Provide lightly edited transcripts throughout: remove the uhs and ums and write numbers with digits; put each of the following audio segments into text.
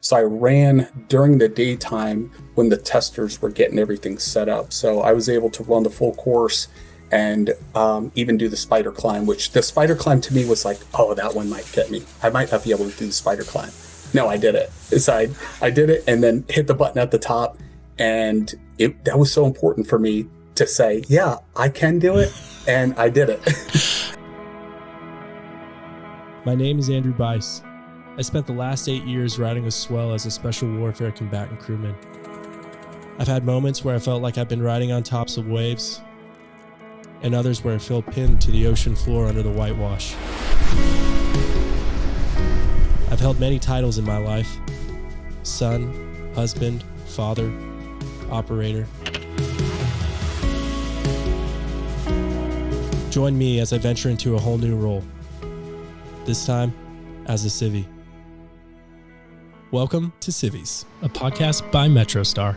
So I ran during the daytime when the testers were getting everything set up. So I was able to run the full course and even do the spider climb, which the spider climb to me was like, oh, that one might get me. I might not be able to do the spider climb. No, I did it. So I did it and then hit the button at the top. And that was so important for me to say, yeah, I can do it. And I did it. My name is Andrew Bice. I spent the last 8 years riding a swell as a special warfare combatant crewman. I've had moments where I felt like I've been riding on tops of waves, and others where I feel pinned to the ocean floor under the whitewash. I've held many titles in my life: son, husband, father, operator. Join me as I venture into a whole new role, this time as a civvy. Welcome to Civvies, a podcast by MetroStar.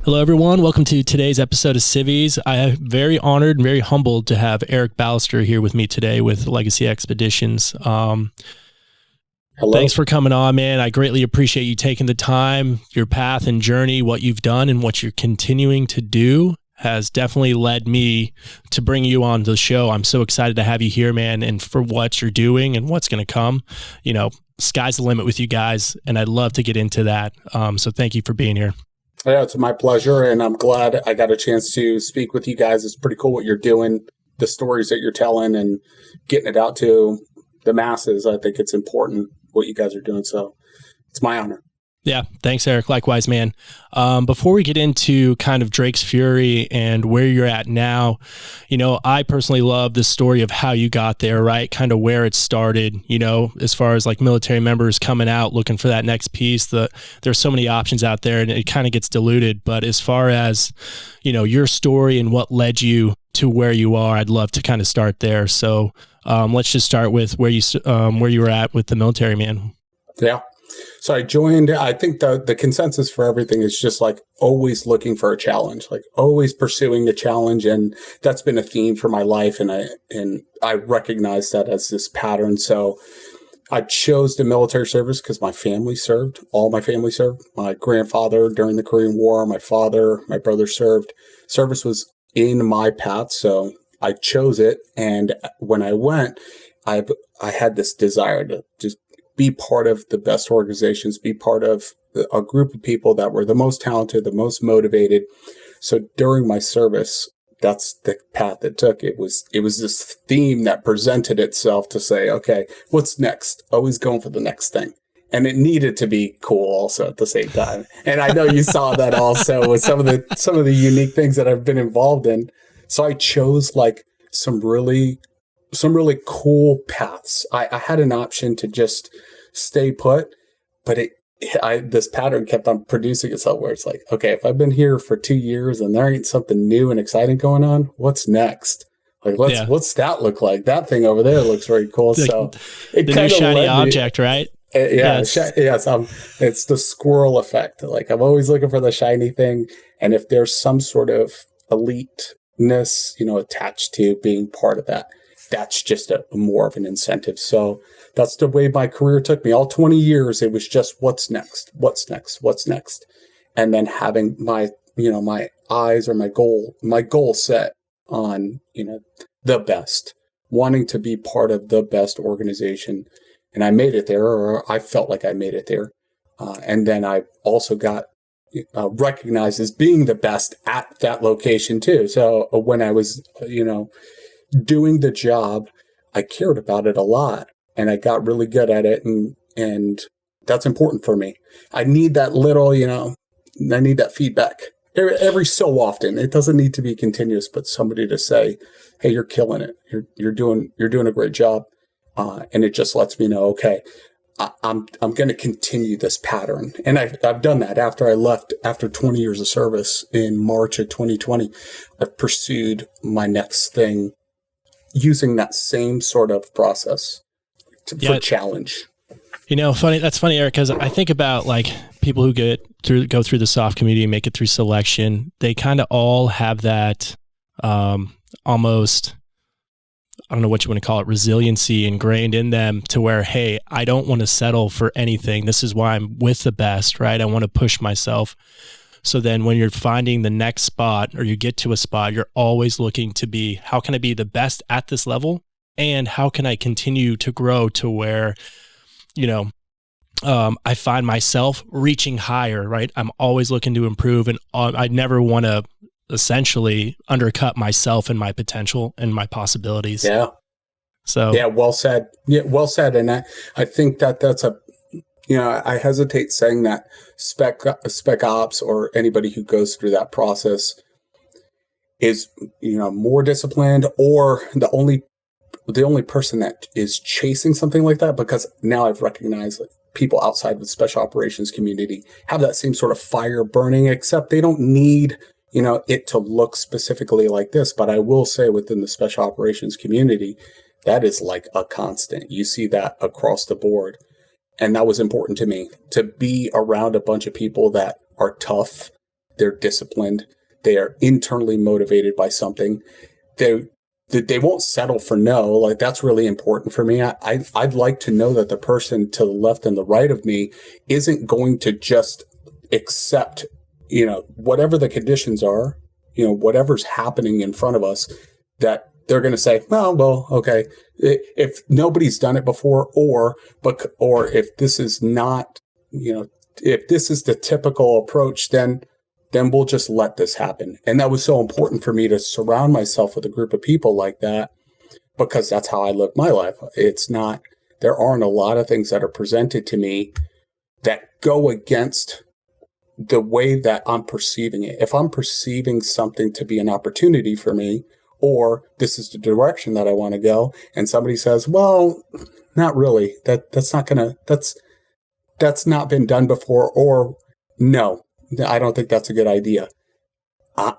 Hello, everyone. Welcome to today's episode of Civvies. I am very honored and very humbled to have Eric Ballester here with me today with Legacy Expeditions. Hello. Thanks for coming on, man. I greatly appreciate you taking the time. Your path and journey, what you've done and what you're continuing to do has definitely led me to bring you on the show. I'm so excited to have you here, man, and for what you're doing and what's going to come. You know, sky's the limit with you guys, and I'd love to get into that. So thank you for being here. Yeah, it's my pleasure, and I'm glad I got a chance to speak with you guys. It's pretty cool what you're doing, the stories that you're telling, and getting it out to the masses. I think it's important what you guys are doing, so it's my honor. Yeah, thanks, Eric. Likewise, man. Before we get into kind of Drake's Fury and where you're at now, you know, I personally love the story of how you got there, right? Kind of where it started, you know, as far as like military members coming out, looking for that next piece. There's so many options out there and it kind of gets diluted. But as far as, you know, your story and what led you to where you are, I'd love to kind of start there. So let's just start with where you were at with the military, man. Yeah. So I joined, I think the consensus for everything is just like always looking for a challenge, like always pursuing the challenge. And that's been a theme for my life. And I recognize that as this pattern. So I chose the military service because my family served, all my family served. My grandfather during the Korean War, my father, my brother served. Service was in my path. So I chose it. And when I went, I had this desire to just be part of the best organizations, be part of a group of people that were the most talented, the most motivated. So during my service, that's the path it took. It was this theme that presented itself to say, okay, what's next? Always going for the next thing. And it needed to be cool also at the same time. And I know you saw that also with some of the unique things that I've been involved in. So I chose like some really cool paths. I had an option to just stay put, but this pattern kept on producing itself where it's like, okay, if I've been here for 2 years and there ain't something new and exciting going on, what's next? Like, what's that look like? That thing over there looks very cool. So it the new shiny object, right? Yes. It's the squirrel effect. Like I'm always looking for the shiny thing. And if there's some sort of eliteness, you know, attached to being part of that, that's just more of an incentive. So that's the way my career took me. All 20 years, it was just what's next, what's next, what's next. And then having my eyes or my goal set on, you know, the best, wanting to be part of the best organization. And I made it there, or I felt like I made it there. And then I also got recognized as being the best at that location too. So when I was, you know, doing the job, I cared about it a lot and I got really good at it. And that's important for me. I need that little, you know, I need that feedback every so often. It doesn't need to be continuous, but somebody to say, hey, you're killing it. You're doing a great job. And it just lets me know, okay, I'm going to continue this pattern. And I've done that after I left, after 20 years of service in March of 2020, I've pursued my next thing using that same sort of process for challenge. You know, that's funny, Eric, because I think about like people who go through the soft community and make it through selection. They kind of all have that almost I don't know what you want to call it, resiliency ingrained in them to where, hey, I don't want to settle for anything. This is why I'm with the best, right? I want to push myself. So then when you're finding the next spot or you get to a spot, you're always looking to be, how can I be the best at this level? And how can I continue to grow to where, I find myself reaching higher, right? I'm always looking to improve, and I never want to essentially undercut myself and my potential and my possibilities. Yeah. So yeah, well said. Yeah, well said. And I think that's I hesitate saying that spec ops or anybody who goes through that process is, more disciplined, or the only person that is chasing something like that, because now I've recognized that people outside the special operations community have that same sort of fire burning, except they don't need, it to look specifically like this. But I will say within the special operations community, that is like a constant. You see that across the board. And that was important to me, to be around a bunch of people that are tough, they're disciplined, they are internally motivated by something. They won't settle for no. Like, that's really important for me. I'd like to know that the person to the left and the right of me isn't going to just accept, whatever the conditions are, whatever's happening in front of us, that they're going to say, well, okay, if nobody's done it before, or if this is not, if this is the typical approach, then we'll just let this happen. And that was so important for me to surround myself with a group of people like that, because that's how I live my life. There aren't a lot of things that are presented to me that go against the way that I'm perceiving it. If I'm perceiving something to be an opportunity for me, or this is the direction that I want to go, and somebody says, well, not really, that's not been done before, or no, I don't think that's a good idea.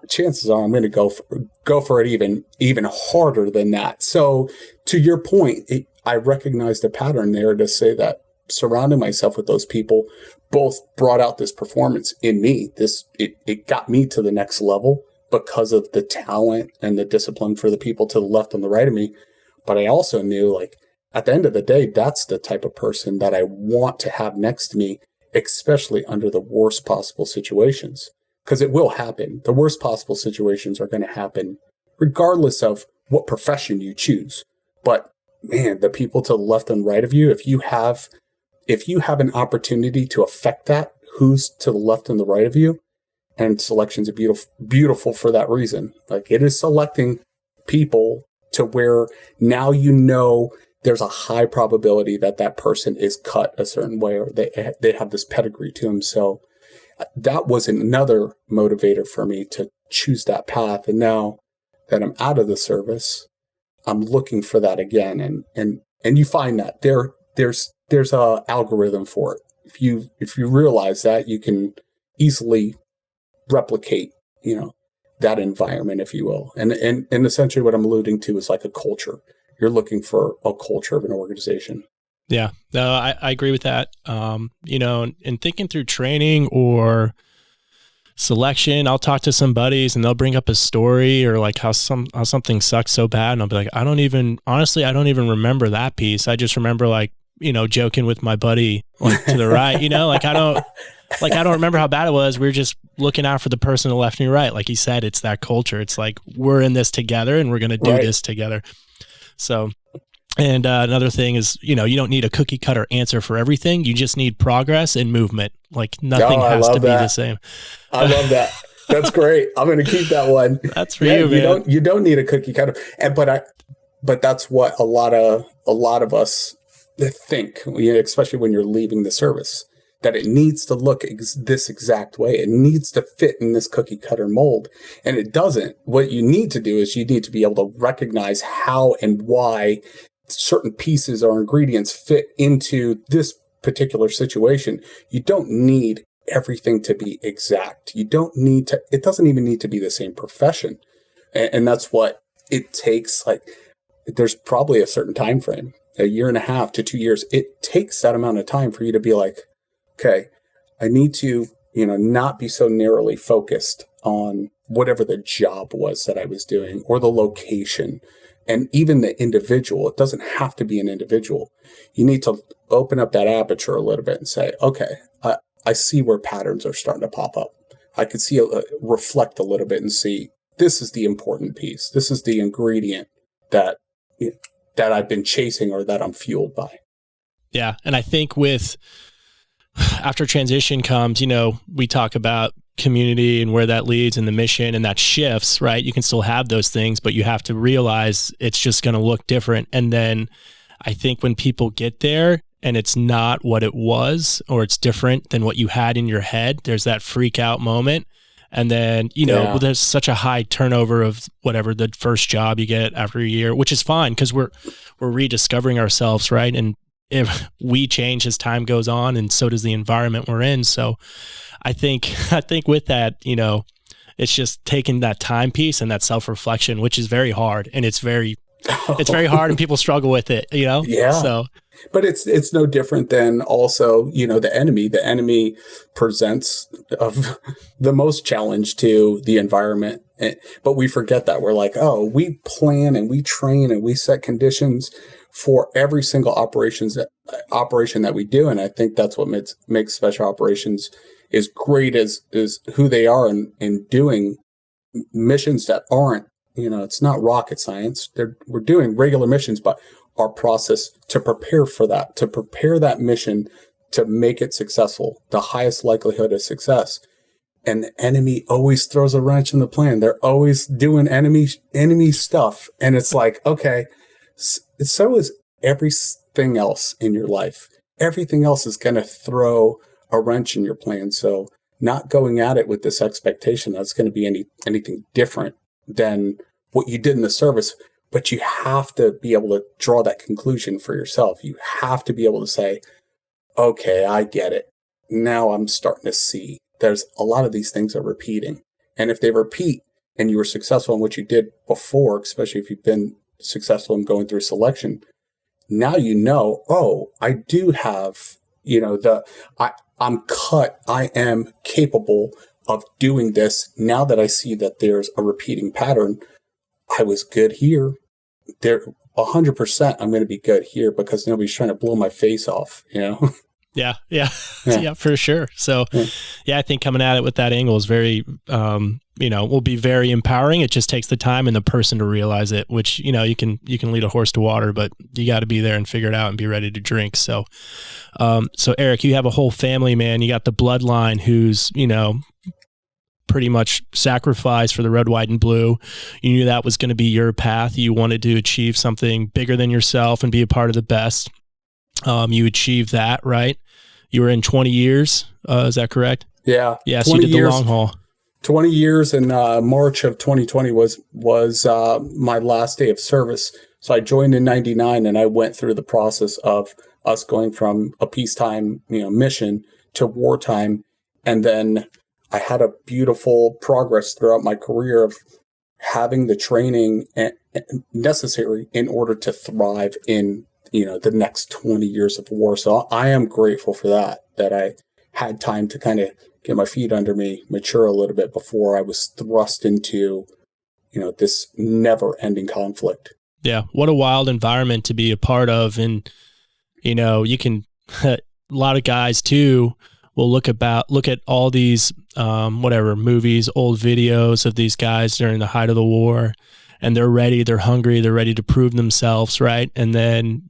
Chances are I'm going to go for it even harder than that. So to your point, I recognized a pattern there to say that surrounding myself with those people both brought out this performance in me. It got me to the next level because of the talent and the discipline for the people to the left and the right of me. But I also knew, like, at the end of the day, that's the type of person that I want to have next to me, especially under the worst possible situations, because it will happen. The worst possible situations are going to happen regardless of what profession you choose. But man, the people to the left and right of you, if you have an opportunity to affect that, who's to the left and the right of you, and selections are beautiful for that reason. Like, it is selecting people to where now there's a high probability that person is cut a certain way, or they have this pedigree to them. So that was another motivator for me to choose that path. And now that I'm out of the service, I'm looking for that again. And you find that there's a algorithm for it. If you realize that, you can easily replicate, that environment, if you will. And essentially what I'm alluding to is like a culture. You're looking for a culture of an organization. Yeah, no, I agree with that. In thinking through training or selection, I'll talk to some buddies and they'll bring up a story or like how something sucks so bad. And I'll be like, I don't even remember that piece. I just remember joking with my buddy to the right, I don't remember how bad it was. We were just looking out for the person to the left and right. Like he said, it's that culture. It's like, we're in this together and we're going to do this together. So, and another thing is, you don't need a cookie cutter answer for everything. You just need progress and movement. Like nothing has to be the same. I love that. That's great. I'm going to keep that one. That's for you, man. You don't need a cookie cutter. But that's what a lot of us think, especially when you're leaving the service, that it needs to look this exact way. It needs to fit in this cookie cutter mold. And it doesn't. What you need to do is you need to be able to recognize how and why certain pieces or ingredients fit into this particular situation. You don't need everything to be exact. It doesn't even need to be the same profession. And that's what it takes. Like, there's probably a certain time frame, 1.5 to 2 years. It takes that amount of time for you to be like, okay, I need to, not be so narrowly focused on whatever the job was that I was doing or the location. And even the individual, it doesn't have to be an individual. You need to open up that aperture a little bit and say, okay, I see where patterns are starting to pop up. I could see, reflect a little bit and see, this is the important piece. This is the ingredient that I've been chasing or that I'm fueled by. Yeah. And I think after transition comes, we talk about community and where that leads and the mission, and that shifts, right? You can still have those things, but you have to realize it's just going to look different. And then I think when people get there and it's not what it was, or it's different than what you had in your head, there's that freak out moment. And then, there's such a high turnover of whatever the first job you get after a year, which is fine because we're rediscovering ourselves, right? And if we change as time goes on, and so does the environment we're in. So I think with that, it's just taking that time piece and that self-reflection, which is very hard, and it's very hard, and people struggle with it, Yeah. So, but it's no different than also, the enemy. The enemy presents of the most challenge to the environment, but we forget that. We're like, oh, we plan and we train and we set conditions for every single operation that we do, and I think that's what makes special operations is great, is who they are in doing missions that aren't, it's not rocket science. We're doing regular missions, but our process to prepare for that, to prepare that mission to make it successful, the highest likelihood of success. And the enemy always throws a wrench in the plan. They're always doing enemy stuff. And it's like, okay, so is everything else in your life. Everything else is going to throw a wrench in your plan. So not going at it with this expectation that's going to be anything different than what you did in the service, but you have to be able to draw that conclusion for yourself. You have to be able to say, okay, I get it. Now I'm starting to see there's a lot of these things are repeating. And if they repeat and you were successful in what you did before, especially if you've been successful in going through selection, now oh, I do have, I'm cut. I am capable of doing this. Now that I see that there's a repeating pattern, I was good here. There, 100%, I'm going to be good here because nobody's trying to blow my face off, Yeah, for sure. So, I think coming at it with that angle is very, will be very empowering. It just takes the time and the person to realize it, which, you can lead a horse to water, but you got to be there and figure it out and be ready to drink. So, Eric, you have a whole family, man. You got the bloodline who's, pretty much sacrificed for the red, white, and blue. You knew that was going to be your path. You wanted to achieve something bigger than yourself and be a part of the best. You achieved that, right? You were in 20 years. Is that correct? Yeah. Yeah. So you did the long haul. 20 years in March of 2020 was my last day of service. So I joined in 99 and I went through the process of us going from a peacetime, mission to wartime. And then I had a beautiful progress throughout my career of having the training necessary in order to thrive in, the next 20 years of war. So I am grateful for that I had time to kind of get my feet under me, mature a little bit before I was thrust into, this never ending conflict. Yeah. What a wild environment to be a part of. And, you can, a lot of guys too will look at all these, movies, old videos of these guys during the height of the war, and they're ready, they're hungry, they're ready to prove themselves, right? And then,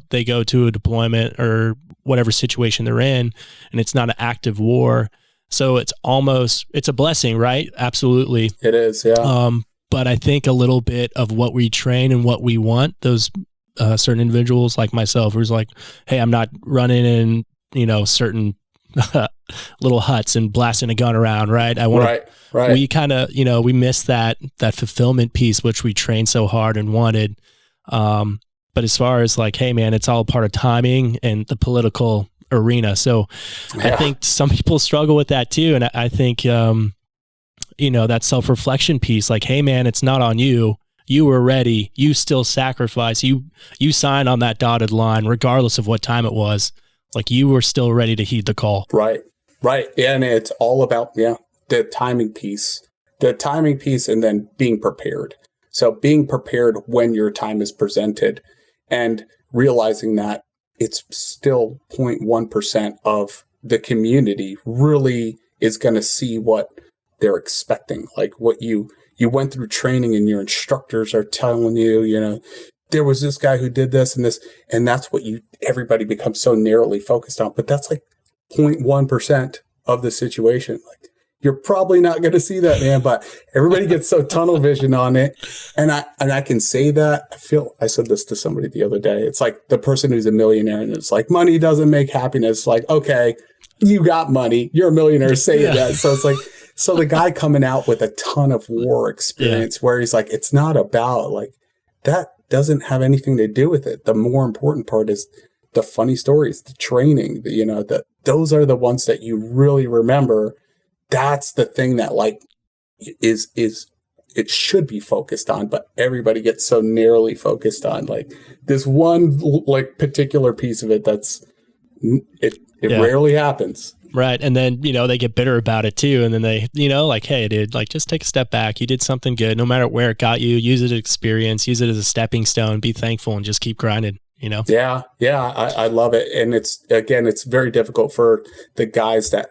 they go to a deployment or whatever situation they're in, and it's not an active war. So it's a blessing, right? Absolutely. It is, yeah. But I think a little bit of what we train and what we want, those certain individuals like myself, who's like, hey, I'm not running in, certain little huts and blasting a gun around, right? I want right. We kind of, we miss that fulfillment piece, which we trained so hard and wanted. But as far as like, hey man, it's all part of timing and the political arena. So I think some people struggle with that too. And I think, that self-reflection piece, like, hey man, it's not on you. You were ready. You still sacrificed. You signed on that dotted line, regardless of what time it was. Like you were still ready to heed the call. Right. And it's all about, the timing piece and then being prepared. So being prepared when your time is presented and realizing that it's still 0.1% of the community really is going to see what they're expecting. Like what you went through training and your instructors are telling you, you know, there was this guy who did this and this, and that's what everybody becomes so narrowly focused on. But that's like 0.1% of the situation. Like you're probably not going to see that, man, but everybody gets so tunnel vision on it. And I can say that. I said this to somebody the other day. It's like the person who's a millionaire and it's like, money doesn't make happiness. Like, okay, you got money. You're a millionaire saying that. So it's like, so the guy coming out with a ton of war experience where he's like, it's not about like, that doesn't have anything to do with it. The more important part is the funny stories, the training, those are the ones that you really remember. That's the thing that like is it should be focused on, but everybody gets so narrowly focused on like this one like particular piece of it. It rarely happens. Right. And then, they get bitter about it too. And then they, like, hey, dude, like just take a step back. You did something good. No matter where it got you, use it as experience, use it as a stepping stone, be thankful and just keep grinding, Yeah. Yeah. I love it. And it's very difficult for the guys that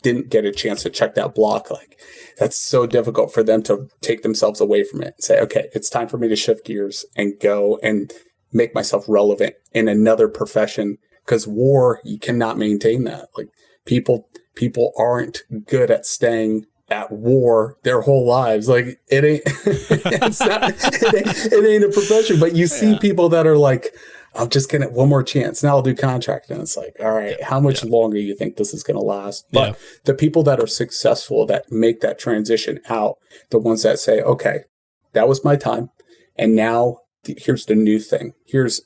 didn't get a chance to check that block. Like that's so difficult for them to take themselves away from it and say, okay, it's time for me to shift gears and go and make myself relevant in another profession. Because war, you cannot maintain that. Like people aren't good at staying at war their whole lives. Like it ain't, it ain't a profession, but you see people that are like, I'm just going to one more chance. Now I'll do contract. And it's like, all right, how much longer do you think this is going to last? But the people that are successful that make that transition out, the ones that say, okay, that was my time. And now here's the new thing. Here's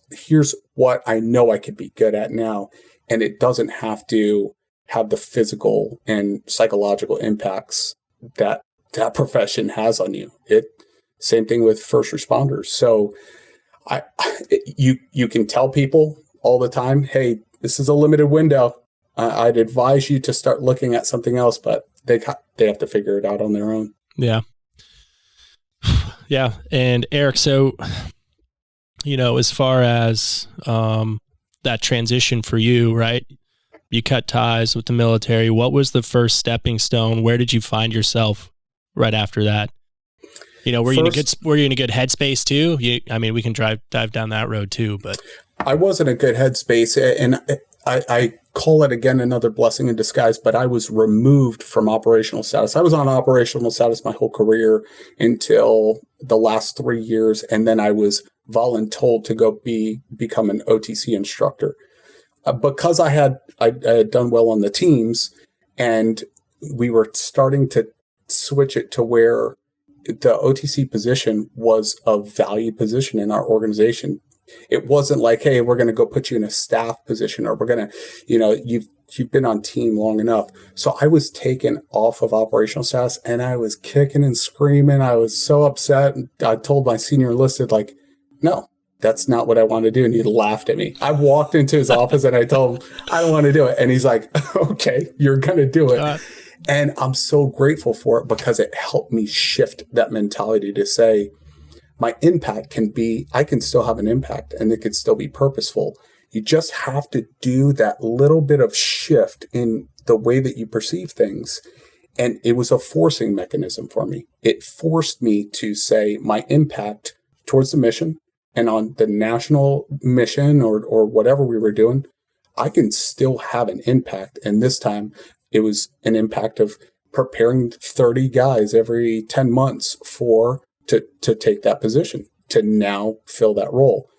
what I know I could be good at now. And it doesn't have to have the physical and psychological impacts that profession has on you. Same thing with first responders. So you can tell people all the time, hey, this is a limited window. I'd advise you to start looking at something else, but they have to figure it out on their own. Yeah. Yeah. And Eric, so, as far as that transition for you, right? You cut ties with the military. What was the first stepping stone? Where did you find yourself right after that? Were you in a good headspace too? We can dive down that road too, but I was in a good headspace, and I call it again another blessing in disguise. But I was removed from operational status. I was on operational status my whole career until the last 3 years, and then I was voluntold to go become an OTC instructor because I had done well on the teams, and we were starting to switch it to where the OTC position was a valued position in our organization. It wasn't like, hey, we're going to go put you in a staff position, or we're going to, you've been on team long enough. So I was taken off of operational status, and I was kicking and screaming. I was so upset. And I told my senior enlisted, like, no, that's not what I want to do. And he laughed at me. I walked into his office and I told him, I don't want to do it. And he's like, okay, you're going to do it. And I'm so grateful for it because it helped me shift that mentality to say my impact I can still have an impact and it could still be purposeful. You just have to do that little bit of shift in the way that you perceive things. And it was a forcing mechanism for me. It forced me to say my impact towards the mission and on the national mission or whatever we were doing, I can still have an impact. And this time it was an impact of preparing 30 guys every 10 months to take that position, to now fill that role.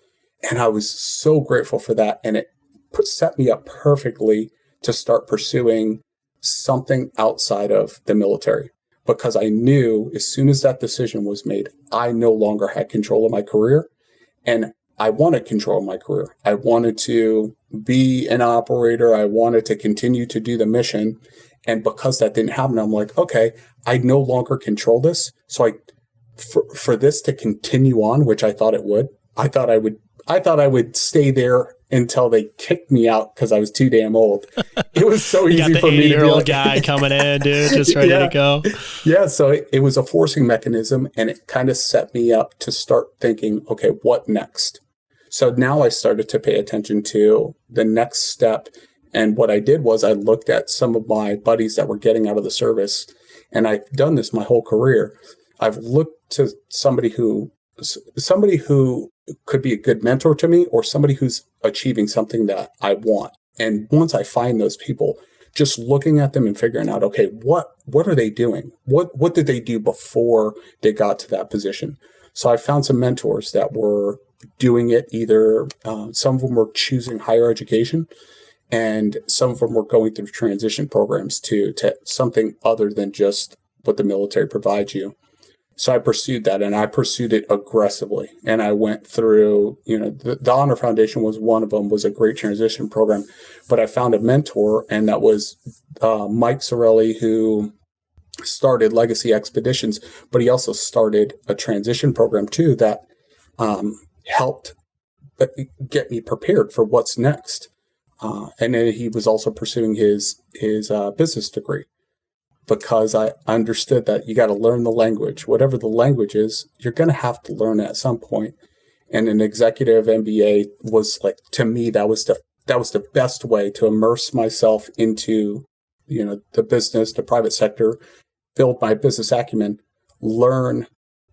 And I was so grateful for that. And it set me up perfectly to start pursuing something outside of the military, because I knew as soon as that decision was made, I no longer had control of my career. And I wanted control of my career. I wanted to be an operator. I wanted to continue to do the mission. And because that didn't happen, I'm like, okay, I no longer control this. So for this to continue on, which I thought it would, I thought I would stay there until they kicked me out because I was too damn old. It was so easy for me to be like, guy coming in, dude, just ready to go. Yeah, so it was a forcing mechanism, and it kind of set me up to start thinking, okay, what next? So now I started to pay attention to the next step. And what I did was I looked at some of my buddies that were getting out of the service, and I've done this my whole career. I've looked to somebody who could be a good mentor to me, or somebody who's achieving something that I want. And once I find those people, just looking at them and figuring out, okay, what are they doing? What did they do before they got to that position? So I found some mentors that were doing it either, some of them were choosing higher education, and some of them were going through transition programs to something other than just what the military provides you. So I pursued that, and I pursued it aggressively. And I went through, the Honor Foundation was one of them, was a great transition program. But I found a mentor, and that was Mike Sorelli, who started Legacy Expeditions, but he also started a transition program too that helped get me prepared for what's next. And then he was also pursuing his business degree, because I understood that you got to learn the language. Whatever the language is, you're going to have to learn it at some point. And an executive MBA was, like, to me, that was the best way to immerse myself into, the business, the private sector, build my business acumen, learn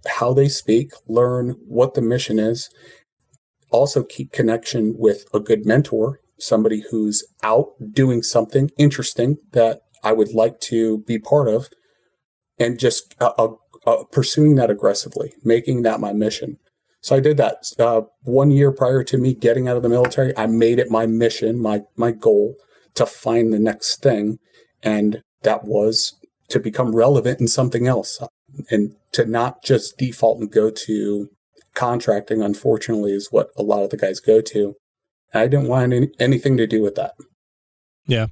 how they speak, learn what the mission is, also keep connection with a good mentor, somebody who's out doing something interesting that I would like to be part of, and just pursuing that aggressively, making that my mission. So I did that 1 year prior to me getting out of the military. I made it my mission, my goal, to find the next thing. And that was to become relevant in something else, and to not just default and go to contracting, unfortunately, is what a lot of the guys go to. And I didn't want anything to do with that. Yeah.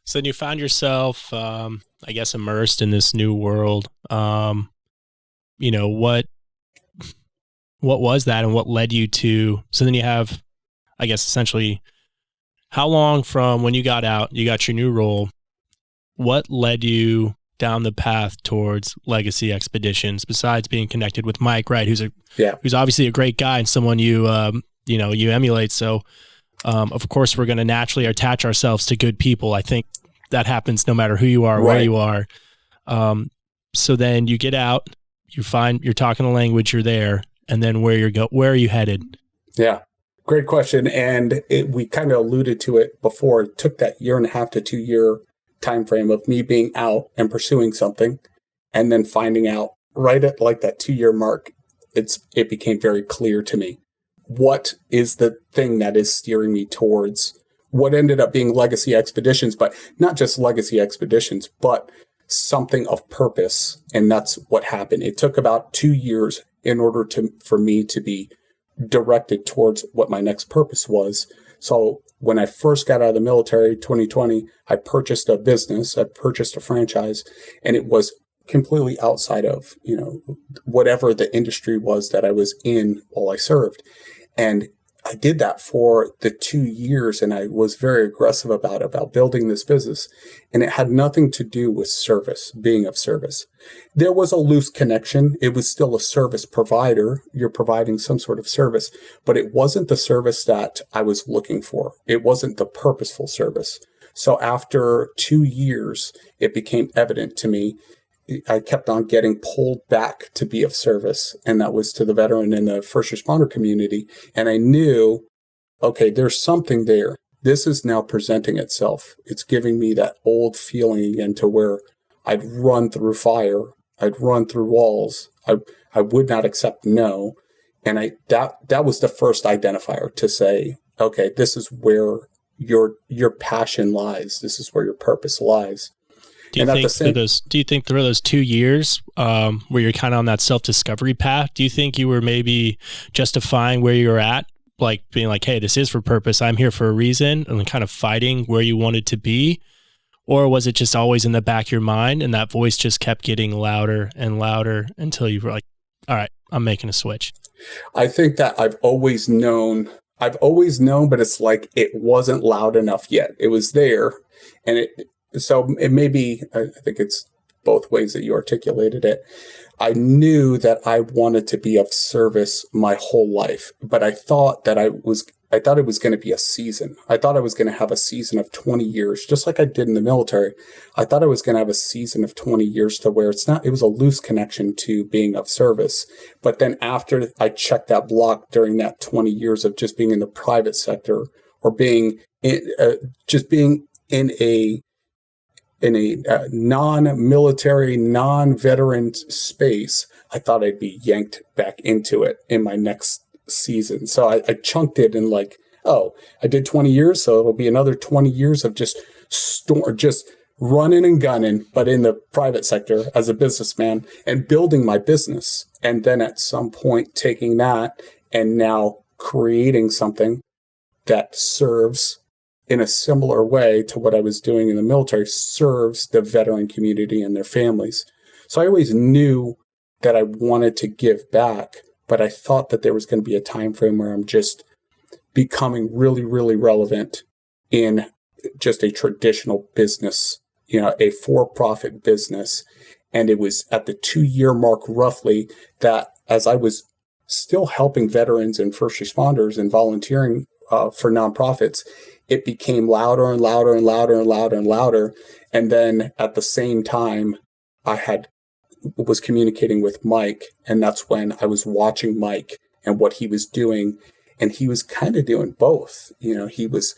So then you found yourself, I guess, immersed in this new world. What was that, and what led you to? So then you have, I guess, essentially, how long from when you got out, you got your new role? What led you down the path towards Legacy Expeditions, besides being connected with Mike, right? Who's obviously a great guy and someone you emulate. So, of course, we're going to naturally attach ourselves to good people. I think that happens no matter who you are, where you are. So then you get out, you find you're talking a language, you're there, and then where are you headed? Yeah, great question. And we kind of alluded to it before. It took that 1.5 to 2 year time frame of me being out and pursuing something, and then finding out right at like that 2 year mark, it became very clear to me what is the thing that is steering me towards what ended up being Legacy Expeditions, but not just Legacy Expeditions, but something of purpose. And that's what happened. It took about 2 years in order for me to be directed towards what my next purpose was. So when I first got out of the military, 2020, I purchased a business, I purchased a franchise, and it was completely outside of, whatever the industry was that I was in while I served. And I did that for the 2 years, and I was very aggressive about building this business. And it had nothing to do with service, being of service. There was a loose connection. It was still a service provider. You're providing some sort of service, but it wasn't the service that I was looking for. It wasn't the purposeful service. So after 2 years, it became evident to me. I kept on getting pulled back to be of service, and that was to the veteran and the first responder community. And I knew, okay, there's something there. This is now presenting itself. It's giving me that old feeling again, to where I'd run through fire. I'd run through walls. I would not accept no. And that was the first identifier to say, okay, this is where your passion lies. This is where your purpose lies. Do you think through those 2 years where you're kind of on that self-discovery path, do you think you were maybe justifying where you're at, like being like, hey, this is for purpose, I'm here for a reason, and kind of fighting where you wanted to be? Or was it just always in the back of your mind, and that voice just kept getting louder and louder until you were like, all right, I'm making a switch? I think that I've always known I've always known, but it's like it wasn't loud enough yet. It was there. And so it may be, I think it's both ways that you articulated it. I knew that I wanted to be of service my whole life, but I thought it was going to be a season. I thought I was going to have a season of 20 years, just like I did in the military. I thought I was going to have a season of 20 years to where it was a loose connection to being of service. But then after I checked that block during that 20 years of just being in the private sector or being in a non-military, non-veteran space, I thought I'd be yanked back into it in my next season. So I chunked it in like, I did 20 years, so it'll be another 20 years of just running and gunning, but in the private sector as a businessman and building my business. And then at some point taking that and now creating something that serves in a similar way to what I was doing in the military, serves the veteran community and their families. So I always knew that I wanted to give back, but I thought that there was going to be a time frame where I'm just becoming really, really relevant in just a traditional business, a for-profit business. And it was at the 2-year mark roughly that as I was still helping veterans and first responders and volunteering for nonprofits, it became louder and louder and louder and louder and louder. And then at the same time, I was communicating with Mike, and that's when I was watching Mike and what he was doing. And he was kind of doing both. He was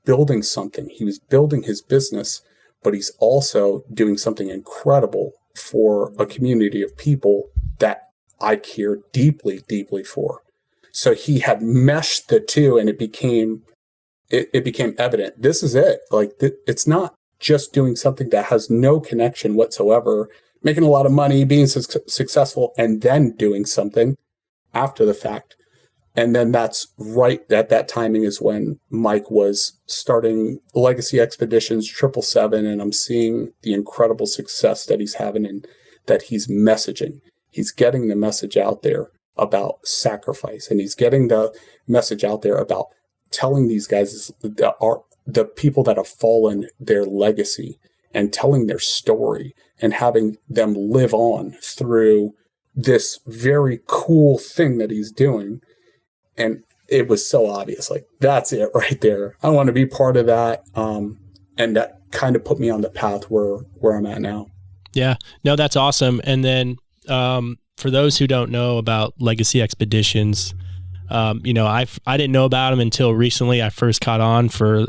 building something. He was building his business, but he's also doing something incredible for a community of people that I care deeply, deeply for. So he had meshed the two, and it became evident. This is it. Like, it's not just doing something that has no connection whatsoever, making a lot of money, being successful, and then doing something after the fact. And then that's right at that timing is when Mike was starting Legacy Expeditions 777, and I'm seeing the incredible success that he's having and that he's messaging. He's getting the message out there about sacrifice, and he's getting the message out there about telling these guys that are the people that have fallen their legacy and telling their story and having them live on through this very cool thing that he's doing. And it was so obvious, like, that's it right there. I want to be part of that. And that kind of put me on the path where I'm at now. Yeah, no, that's awesome. And then for those who don't know about Legacy Expeditions, I didn't know about them until recently. I first caught on for,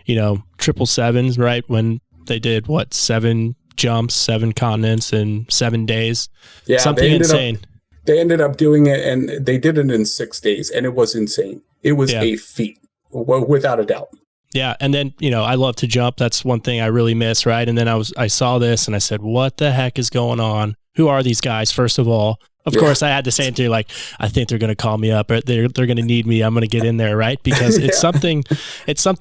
777s, right? When they did 7 jumps, 7 continents in 7 days. Yeah, something insane. They ended up doing it, and they did it in 6 days, and it was insane. It was a feat, without a doubt. Yeah, and then I love to jump. That's one thing I really miss, right? And then I saw this, and I said, "What the heck is going on? Who are these guys?" First of all, of course, I had to say it to you, like, I think they're going to call me up, or they're going to need me. I'm going to get in there, right? Because it's something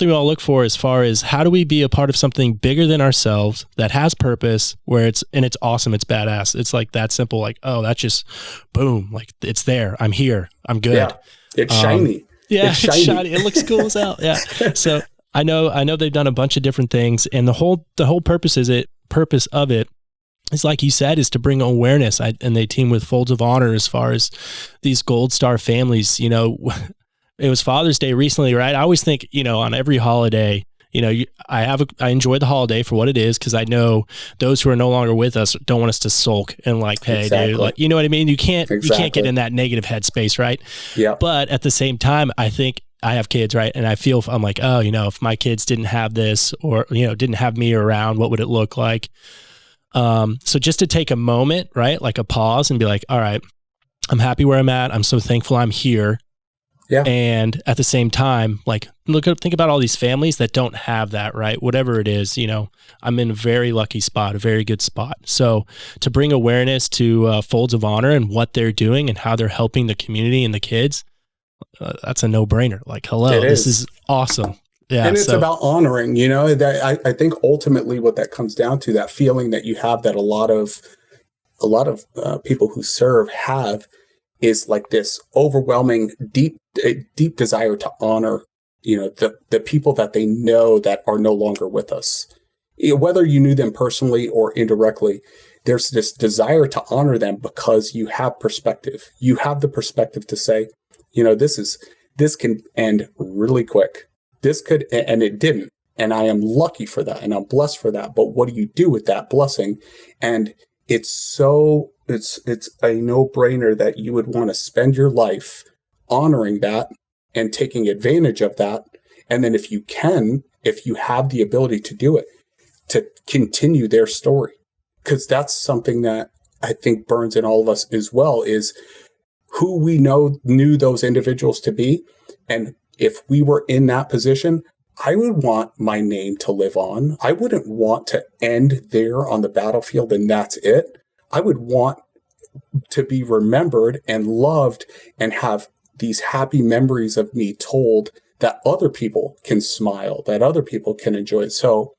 we all look for as far as how do we be a part of something bigger than ourselves that has purpose, where it's awesome, it's badass. It's like that simple, like, oh, that's just boom, like it's there. I'm here. I'm good. Yeah, it's shiny. Yeah, it's shiny. It looks cool as hell. Yeah. So I know they've done a bunch of different things, and the whole purpose of it. It's like you said, is to bring awareness, and they team with Folds of Honor as far as these Gold Star families. It was Father's Day recently, right? I always think, on every holiday, I enjoy the holiday for what it is, because I know those who are no longer with us don't want us to sulk and like, hey, dude, like, you know what I mean? You can't get in that negative headspace, right? Yeah. But at the same time, I think I have kids, right? And I'm like, oh, if my kids didn't have this, or didn't have me around, what would it look like? So just to take a moment, right? Like a pause and be like, all right, I'm happy where I'm at. I'm so thankful I'm here. Yeah. And at the same time, like, think about all these families that don't have that, right? Whatever it is, I'm in a very lucky spot, a very good spot. So to bring awareness to Folds of Honor and what they're doing and how they're helping the community and the kids, that's a no-brainer. Like, hello, this is awesome. Yeah, and it's about honoring, that I think ultimately what that comes down to, that feeling that you have that a lot of people who serve have, is like this overwhelming, deep desire to honor, the people that they know that are no longer with us. Whether you knew them personally or indirectly, there's this desire to honor them because you have perspective. You have the perspective to say, this can end really quick. This could, and it didn't. And I am lucky for that. And I'm blessed for that. But what do you do with that blessing? And it's a no-brainer that you would want to spend your life honoring that and taking advantage of that. And then if you have the ability to do it, to continue their story. Because that's something that I think burns in all of us as well, is who we knew those individuals to be. And if we were in that position, I would want my name to live on. I wouldn't want to end there on the battlefield and that's it. I would want to be remembered and loved and have these happy memories of me told, that other people can smile, that other people can enjoy it. So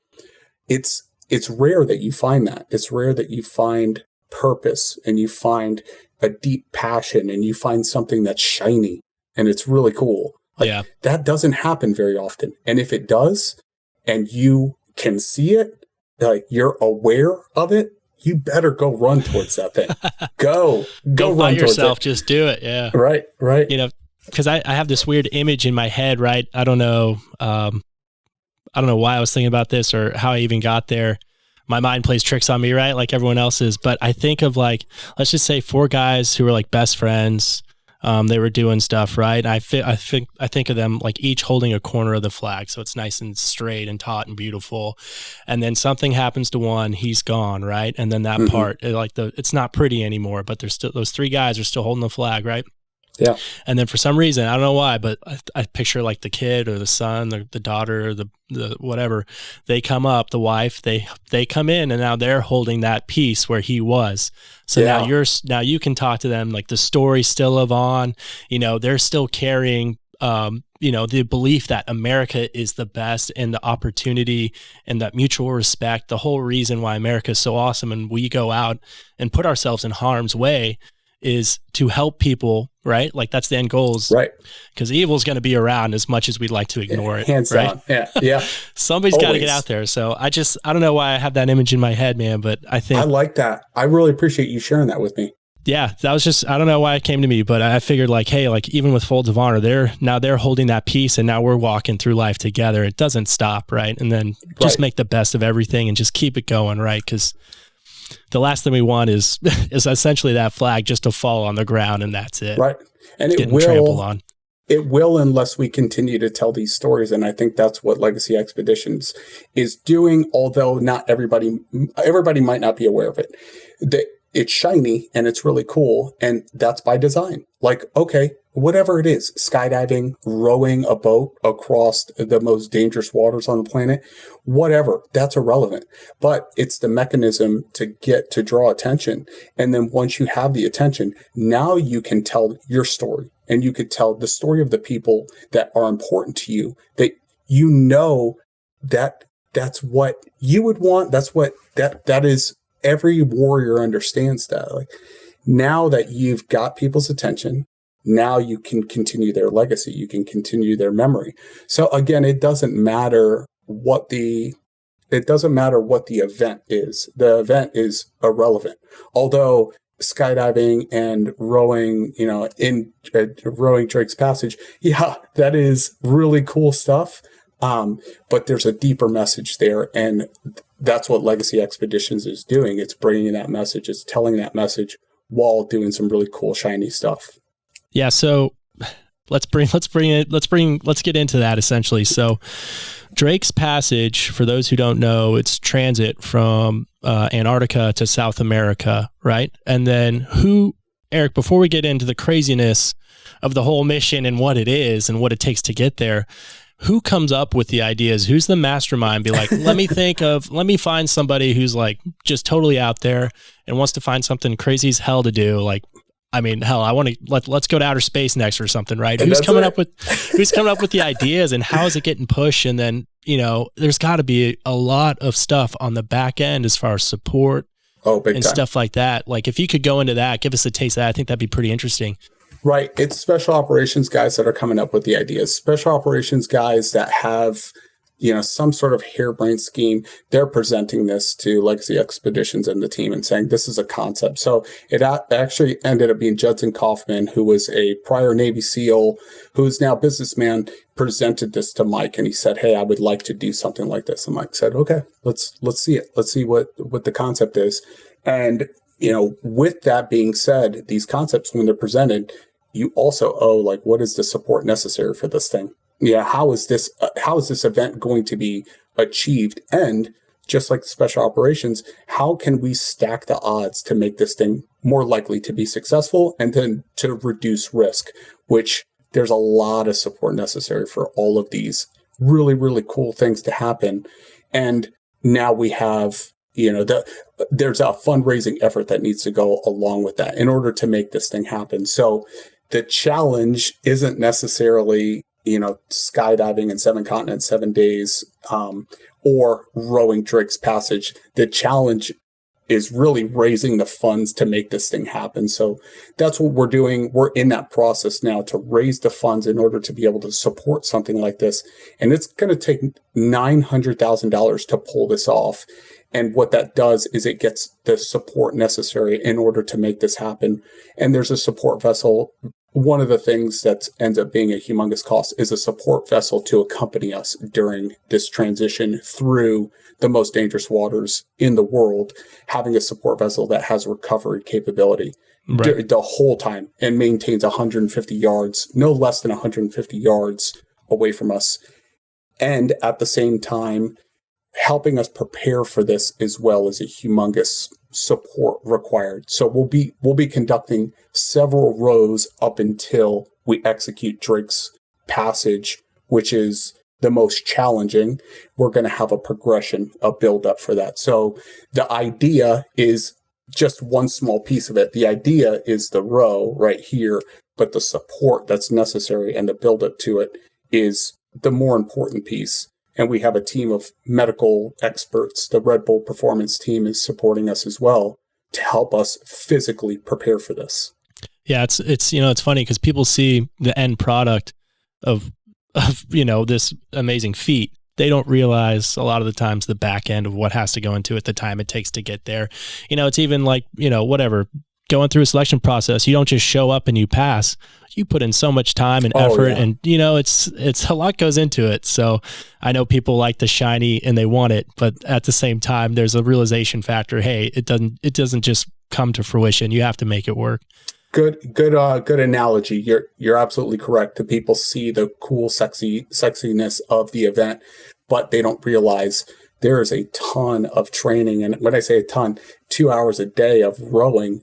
it's rare that you find that. It's rare that you find purpose and you find a deep passion and you find something that's shiny and it's really cool. That doesn't happen very often. And if it does, and you can see it, like you're aware of it, you better go run towards that thing. Go run towards yourself. Just do it. Yeah. Right. Because I have this weird image in my head, right? I don't know why I was thinking about this or how I even got there. My mind plays tricks on me, right? Like everyone else's. But I think of like, let's just say 4 guys who were like best friends. They were doing stuff, right? I think of them like each holding a corner of the flag. So it's nice and straight and taut and beautiful. And then something happens to one, he's gone, right? And then that part, it's not pretty anymore, but there's still, those 3 guys are still holding the flag, right? Yeah. And then for some reason, I don't know why, but I picture like the kid or the son, the daughter, or the whatever, they come up, the wife, they come in and now they're holding that piece where he was. So now you can talk to them, like the story still live on, they're still carrying, the belief that America is the best and the opportunity and that mutual respect, the whole reason why America is so awesome. And we go out and put ourselves in harm's way is to help people, right? Like that's the end goals, right? Because evil is going to be around as much as we'd like to ignore it. Hands right? down. Yeah. Somebody's got to get out there. So I don't know why I have that image in my head, man, but I think I like that. I really appreciate you sharing that with me. Yeah, that was just, I don't know why it came to me, but I figured like, hey, like even with Folds of Honor, they're holding that piece and now we're walking through life together. It doesn't stop, right? And then just make the best of everything and just keep it going, right? Because the last thing we want is essentially that flag just to fall on the ground and that's it. Right. And it will unless we continue to tell these stories. And I think that's what Legacy Expeditions is doing, although not everybody might not be aware of it. It's shiny and it's really cool. And that's by design. Like, okay, whatever it is, skydiving, rowing a boat across the most dangerous waters on the planet, whatever, that's irrelevant. But it's the mechanism to draw attention. And then once you have the attention, now you can tell your story and you could tell the story of the people that are important to you, that that's what you would want. That is, every warrior understands that. Like, now that you've got people's attention, now you can continue their legacy. You can continue their memory. So again, it doesn't matter what the event is. The event is irrelevant. Although skydiving and rowing, rowing Drake's Passage, yeah, that is really cool stuff. But there's a deeper message there, and that's what Legacy Expeditions is doing. It's bringing that message. It's telling that message while doing some really cool, shiny stuff. Yeah. So let's get into that essentially. So Drake's Passage, for those who don't know, it's transit from Antarctica to South America, right? And then Eric, before we get into the craziness of the whole mission and what it is and what it takes to get there, who comes up with the ideas? Who's the mastermind? Be like, let me find somebody who's like just totally out there and wants to find something crazy as hell to do. Like, I mean, hell, I want to let's go to outer space next or something, right? Who's coming up with the ideas and how is it getting pushed? And then, there's got to be a lot of stuff on the back end as far as support big and time. stuff like that. Like if you could go into that, give us a taste of that, I think that'd be pretty interesting. Right. It's special operations guys that are coming up with the ideas. Special operations guys that have, some sort of harebrained scheme. They're presenting this to Legacy Expeditions and the team and saying, this is a concept. So it actually ended up being Judson Kaufman, who was a prior Navy SEAL, who is now a businessman, presented this to Mike. And he said, hey, I would like to do something like this. And Mike said, okay, let's see it. Let's see what the concept is. And, with that being said, these concepts, when they're presented, you also owe, like, what is the support necessary for this thing? Yeah, how is this event going to be achieved? And just like special operations, how can we stack the odds to make this thing more likely to be successful and then to reduce risk, which there's a lot of support necessary for all of these really, really cool things to happen. And now we have, there's a fundraising effort that needs to go along with that in order to make this thing happen. So the challenge isn't necessarily, skydiving in 7 continents, 7 days, or rowing Drake's Passage. The challenge is really raising the funds to make this thing happen. So that's what we're doing. We're in that process now to raise the funds in order to be able to support something like this. And it's going to take $900,000 to pull this off. And what that does is it gets the support necessary in order to make this happen. And there's a support vessel. One of the things that ends up being a humongous cost is a support vessel to accompany us during this transition through the most dangerous waters in the world, having a support vessel that has recovery capability the whole time and maintains 150 yards, no less than 150 yards away from us. And at the same time, helping us prepare for this as well as a humongous support required. So we'll be conducting several rows up until we execute Drake's Passage, which is the most challenging. We're going to have a progression, a build up for that. So the idea is just one small piece of it. The idea is the row right here, but the support that's necessary and the build up to it is the more important piece. And we have a team of medical experts. The Red Bull Performance team is supporting us as well to help us physically prepare for this. Yeah, it's funny because people see the end product of this amazing feat. They don't realize a lot of the times the back end of what has to go into it, the time it takes to get there. It's even like, whatever, going through a selection process. You don't just show up and you pass. You put in so much time and effort, and it's a lot goes into it. So I know people like the shiny and they want it, but at the same time, there's a realization factor. Hey, it doesn't just come to fruition. You have to make it work. Good analogy. You're absolutely correct. The people see the cool, sexiness of the event, but they don't realize there is a ton of training. And when I say a ton, 2 hours a day of rowing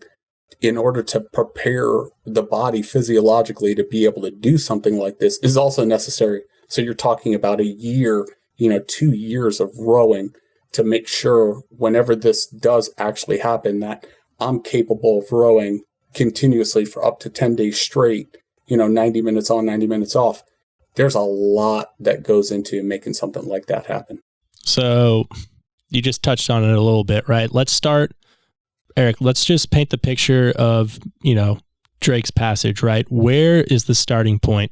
in order to prepare the body physiologically to be able to do something like this is also necessary. So you're talking about a year, 2 years of rowing to make sure whenever this does actually happen that I'm capable of rowing continuously for up to 10 days straight, 90 minutes on, 90 minutes off. There's a lot that goes into making something like that happen. So you just touched on it a little bit, right? Let's start, Eric, let's just paint the picture of, Drake's Passage, right? Where is the starting point?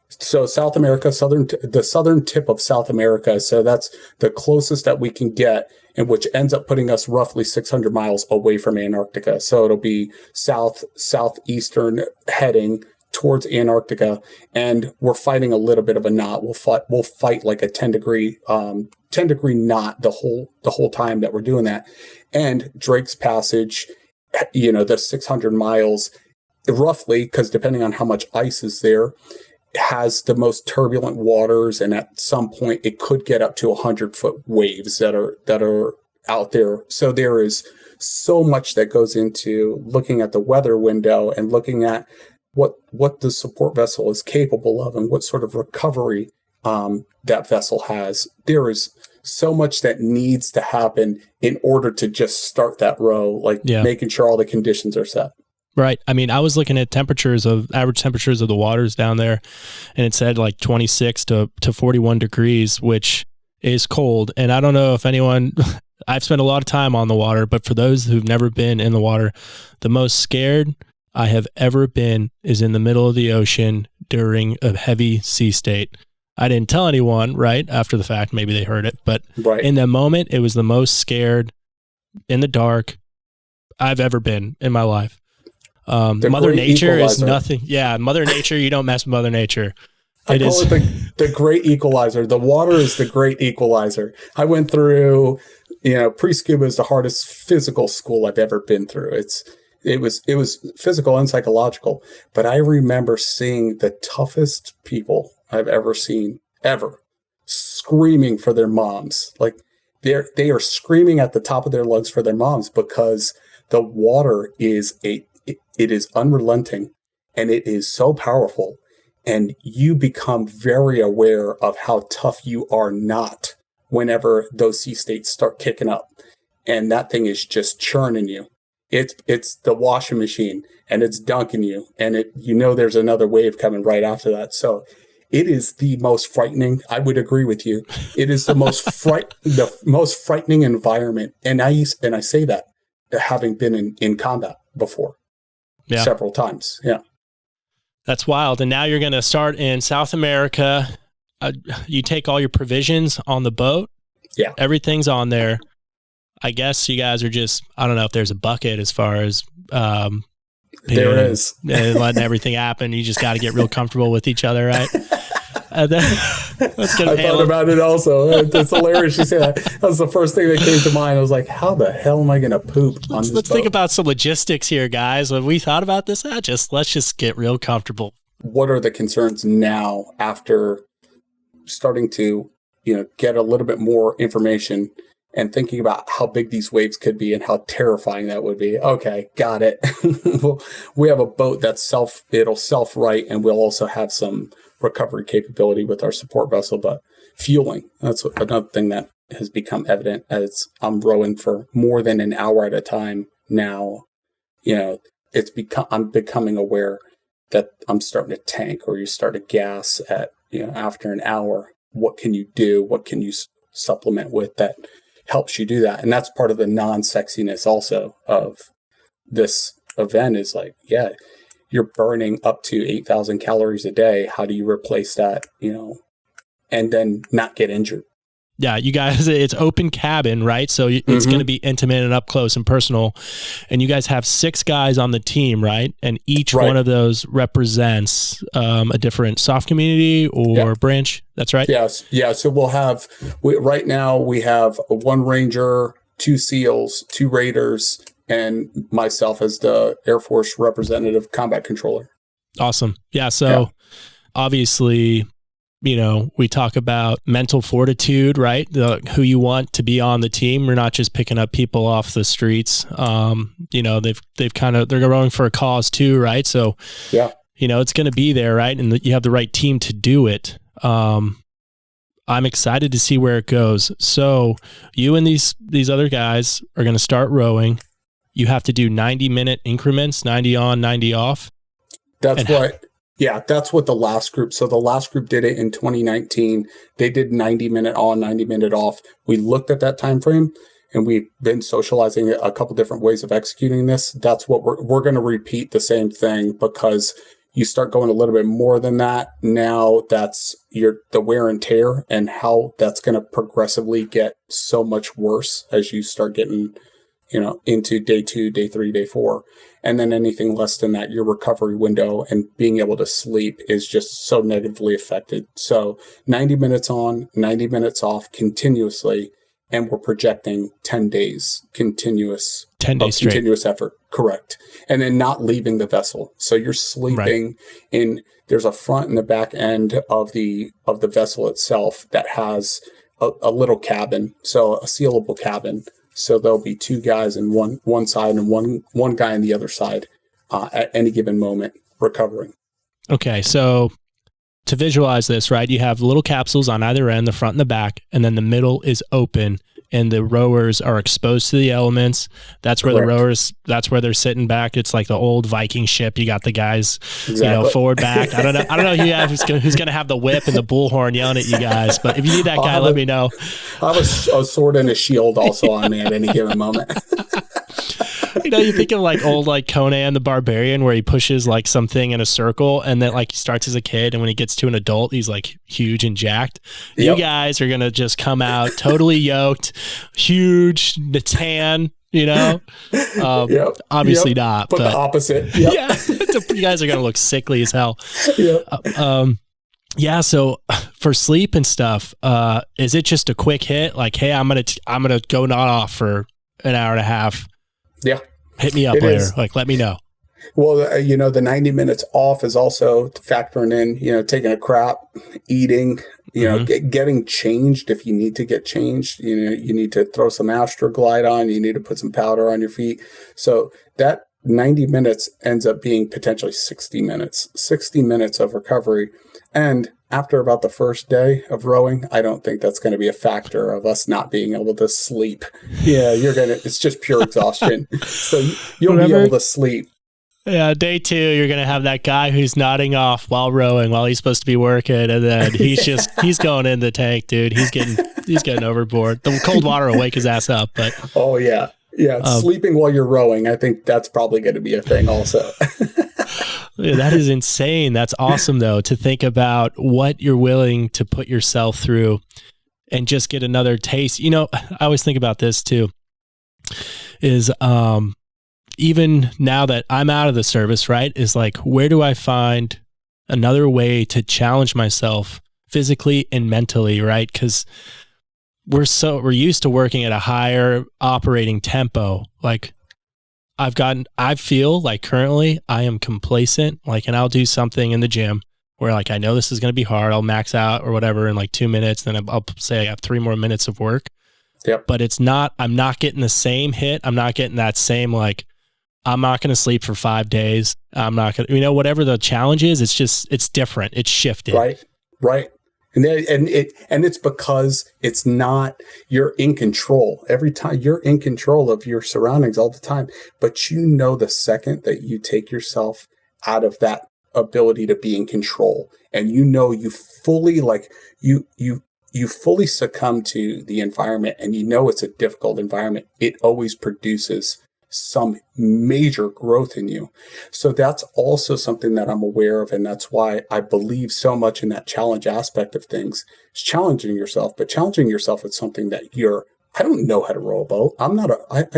So South America, the southern tip of South America. So that's the closest that we can get, and which ends up putting us roughly 600 miles away from Antarctica. So it'll be southeastern heading towards Antarctica, and we're fighting a little bit of a knot. We'll fight like a 10 degree knot the whole time that we're doing that. And Drake's Passage, the 600 miles roughly, because depending on how much ice is there, has the most turbulent waters, and at some point it could get up to 100-foot waves that are out there. So there is so much that goes into looking at the weather window and looking at what the support vessel is capable of and what sort of recovery that vessel has. There is so much that needs to happen in order to just start that row, making sure all the conditions are set. Right. I mean, I was looking at average temperatures of the waters down there, and it said like 26 to 41 degrees, which is cold. And I don't know if anyone, I've spent a lot of time on the water, but for those who've never been in the water, the most scared I have ever been is in the middle of the ocean during a heavy sea state. I didn't tell anyone, right? After the fact, maybe they heard it, but in that moment, it was the most scared in the dark I've ever been in my life. Mother Nature is nothing. Yeah. Mother Nature, you don't mess with Mother Nature. I call it the great equalizer. The water is the great equalizer. I went through, pre-scuba is the hardest physical school I've ever been through. It was physical and psychological, but I remember seeing the toughest people I've ever seen, ever, screaming for their moms. Like they are screaming at the top of their lungs for their moms because the water is it is unrelenting and it is so powerful. And you become very aware of how tough you are not whenever those sea states start kicking up. And that thing is just churning you. It's the washing machine and it's dunking you. And there's another wave coming right after that. So it is the most frightening. I would agree with you. It is the most the most frightening environment. And I say that having been in combat before several times. Yeah. That's wild. And now you're going to start in South America. You take all your provisions on the boat. Yeah. Everything's on there. I guess you guys are just, I don't know if there's a bucket as far as there is. Letting everything happen. You just got to get real comfortable with each other, right? I thought about it also. It's hilarious you say that. That was the first thing that came to mind. I was like, how the hell am I going to poop on this Let's boat? think about some logistics here, guys. When we thought about this, let's just get real comfortable. What are the concerns now after starting to, get a little bit more information and thinking about how big these waves could be and how terrifying that would be? Okay, got it. We have a boat it'll self-right, and we'll also have some recovery capability with our support vessel, but fueling, that's another thing that has become evident as I'm rowing for more than an hour at a time now. I'm becoming aware that I'm starting to tank, or you start to gas at, after an hour. What can you do? What can you supplement with that helps you do that? And that's part of the non-sexiness also of this event is like, you're burning up to 8,000 calories a day. How do you replace that, and then not get injured? Yeah, you guys, it's open cabin, right? So it's going to be intimate and up close and personal. And you guys have 6 guys on the team, right? And each one of those represents a different soft community or branch. That's right? Yes. Yeah. So right now we have 1 Ranger, 2 SEALs, 2 Raiders, and myself as the Air Force representative combat controller. Awesome. Yeah. So obviously, we talk about mental fortitude, right? Who you want to be on the team. We're not just picking up people off the streets. They're going for a cause too, right? So, it's going to be there, right? And you have the right team to do it. I'm excited to see where it goes. So you and these other guys are going to start rowing. You have to do 90-minute increments, 90 on, 90 off. That's right. Yeah, that's what the last group. So the last group did it in 2019. They did 90-minute on, 90-minute off. We looked at that time frame, and we've been socializing a couple different ways of executing this. That's what we're going to repeat the same thing, because you start going a little bit more than that. Now that's the wear and tear, and how that's going to progressively get so much worse as you start getting into day 2, day 3, day 4. And then anything less than that, your recovery window and being able to sleep is just so negatively affected. So 90 minutes on, 90 minutes off continuously. And we're projecting 10 days continuous effort. Correct. And then not leaving the vessel. So you're sleeping there's a front and the back end of the vessel itself that has a little cabin. So a sealable cabin. So there'll be 2 guys in one side and one guy on the other side at any given moment recovering. Okay, so to visualize this, right, you have little capsules on either end, the front and the back, and then the middle is open. and the rowers are exposed to the elements. That's where that's where they're sitting back. It's like the old Viking ship. You got the guys, forward, back. I don't know who's going to have the whip and the bullhorn yelling at you guys, but if you need that guy, let me know. I have a sword and a shield also on me at any given moment. You think of like old like Conan the Barbarian, where he pushes like something in a circle, and then like he starts as a kid, and when he gets to an adult, he's like huge and jacked. You guys are gonna just come out totally yoked, huge, tan. Obviously not. But the opposite. Yep. Yeah, you guys are gonna look sickly as hell. Yep. So for sleep and stuff, is it just a quick hit? Like, hey, I'm gonna go not off for an hour and a half. Yeah. Hit me up later. Like, let me know. Well, the 90 minutes off is also factoring in, taking a crap, eating, getting changed if you need to get changed. You need to throw some Astroglide on. You need to put some powder on your feet. So that 90 minutes ends up being potentially 60 minutes of recovery. And after about the first day of rowing, I don't think that's going to be a factor of us not being able to sleep. Yeah, it's just pure exhaustion. So you'll be able to sleep. Yeah, day 2, you're going to have that guy who's nodding off while rowing, while he's supposed to be working. And then he's going in the tank, dude. He's getting overboard. The cold water will wake his ass up. But oh, yeah. Yeah, sleeping while you're rowing, I think that's probably going to be a thing also. That is insane. That's awesome, though, to think about what you're willing to put yourself through and just get another taste. I always think about this, too, is even now that I'm out of the service, right, is like, where do I find another way to challenge myself physically and mentally, right? Because we're used to working at a higher operating tempo. Like I feel like currently I am complacent, like, and I'll do something in the gym where like, I know this is going to be hard. I'll max out or whatever in like 2 minutes. Then I'll say I have 3 more minutes of work. Yep. But I'm not getting the same hit. I'm not getting that same, like, I'm not going to sleep for 5 days. I'm not going to, whatever the challenge is, it's different. It's shifted. Right. And it's because it's not, you're in control. Every time you're in control of your surroundings all the time, but the second that you take yourself out of that ability to be in control, and you fully you fully succumb to the environment, and it's a difficult environment, it always produces some major growth in you. So that's also something that I'm aware of. And that's why I believe so much in that challenge aspect of things. It's challenging yourself, but challenging yourself with something that I don't know how to row a boat. I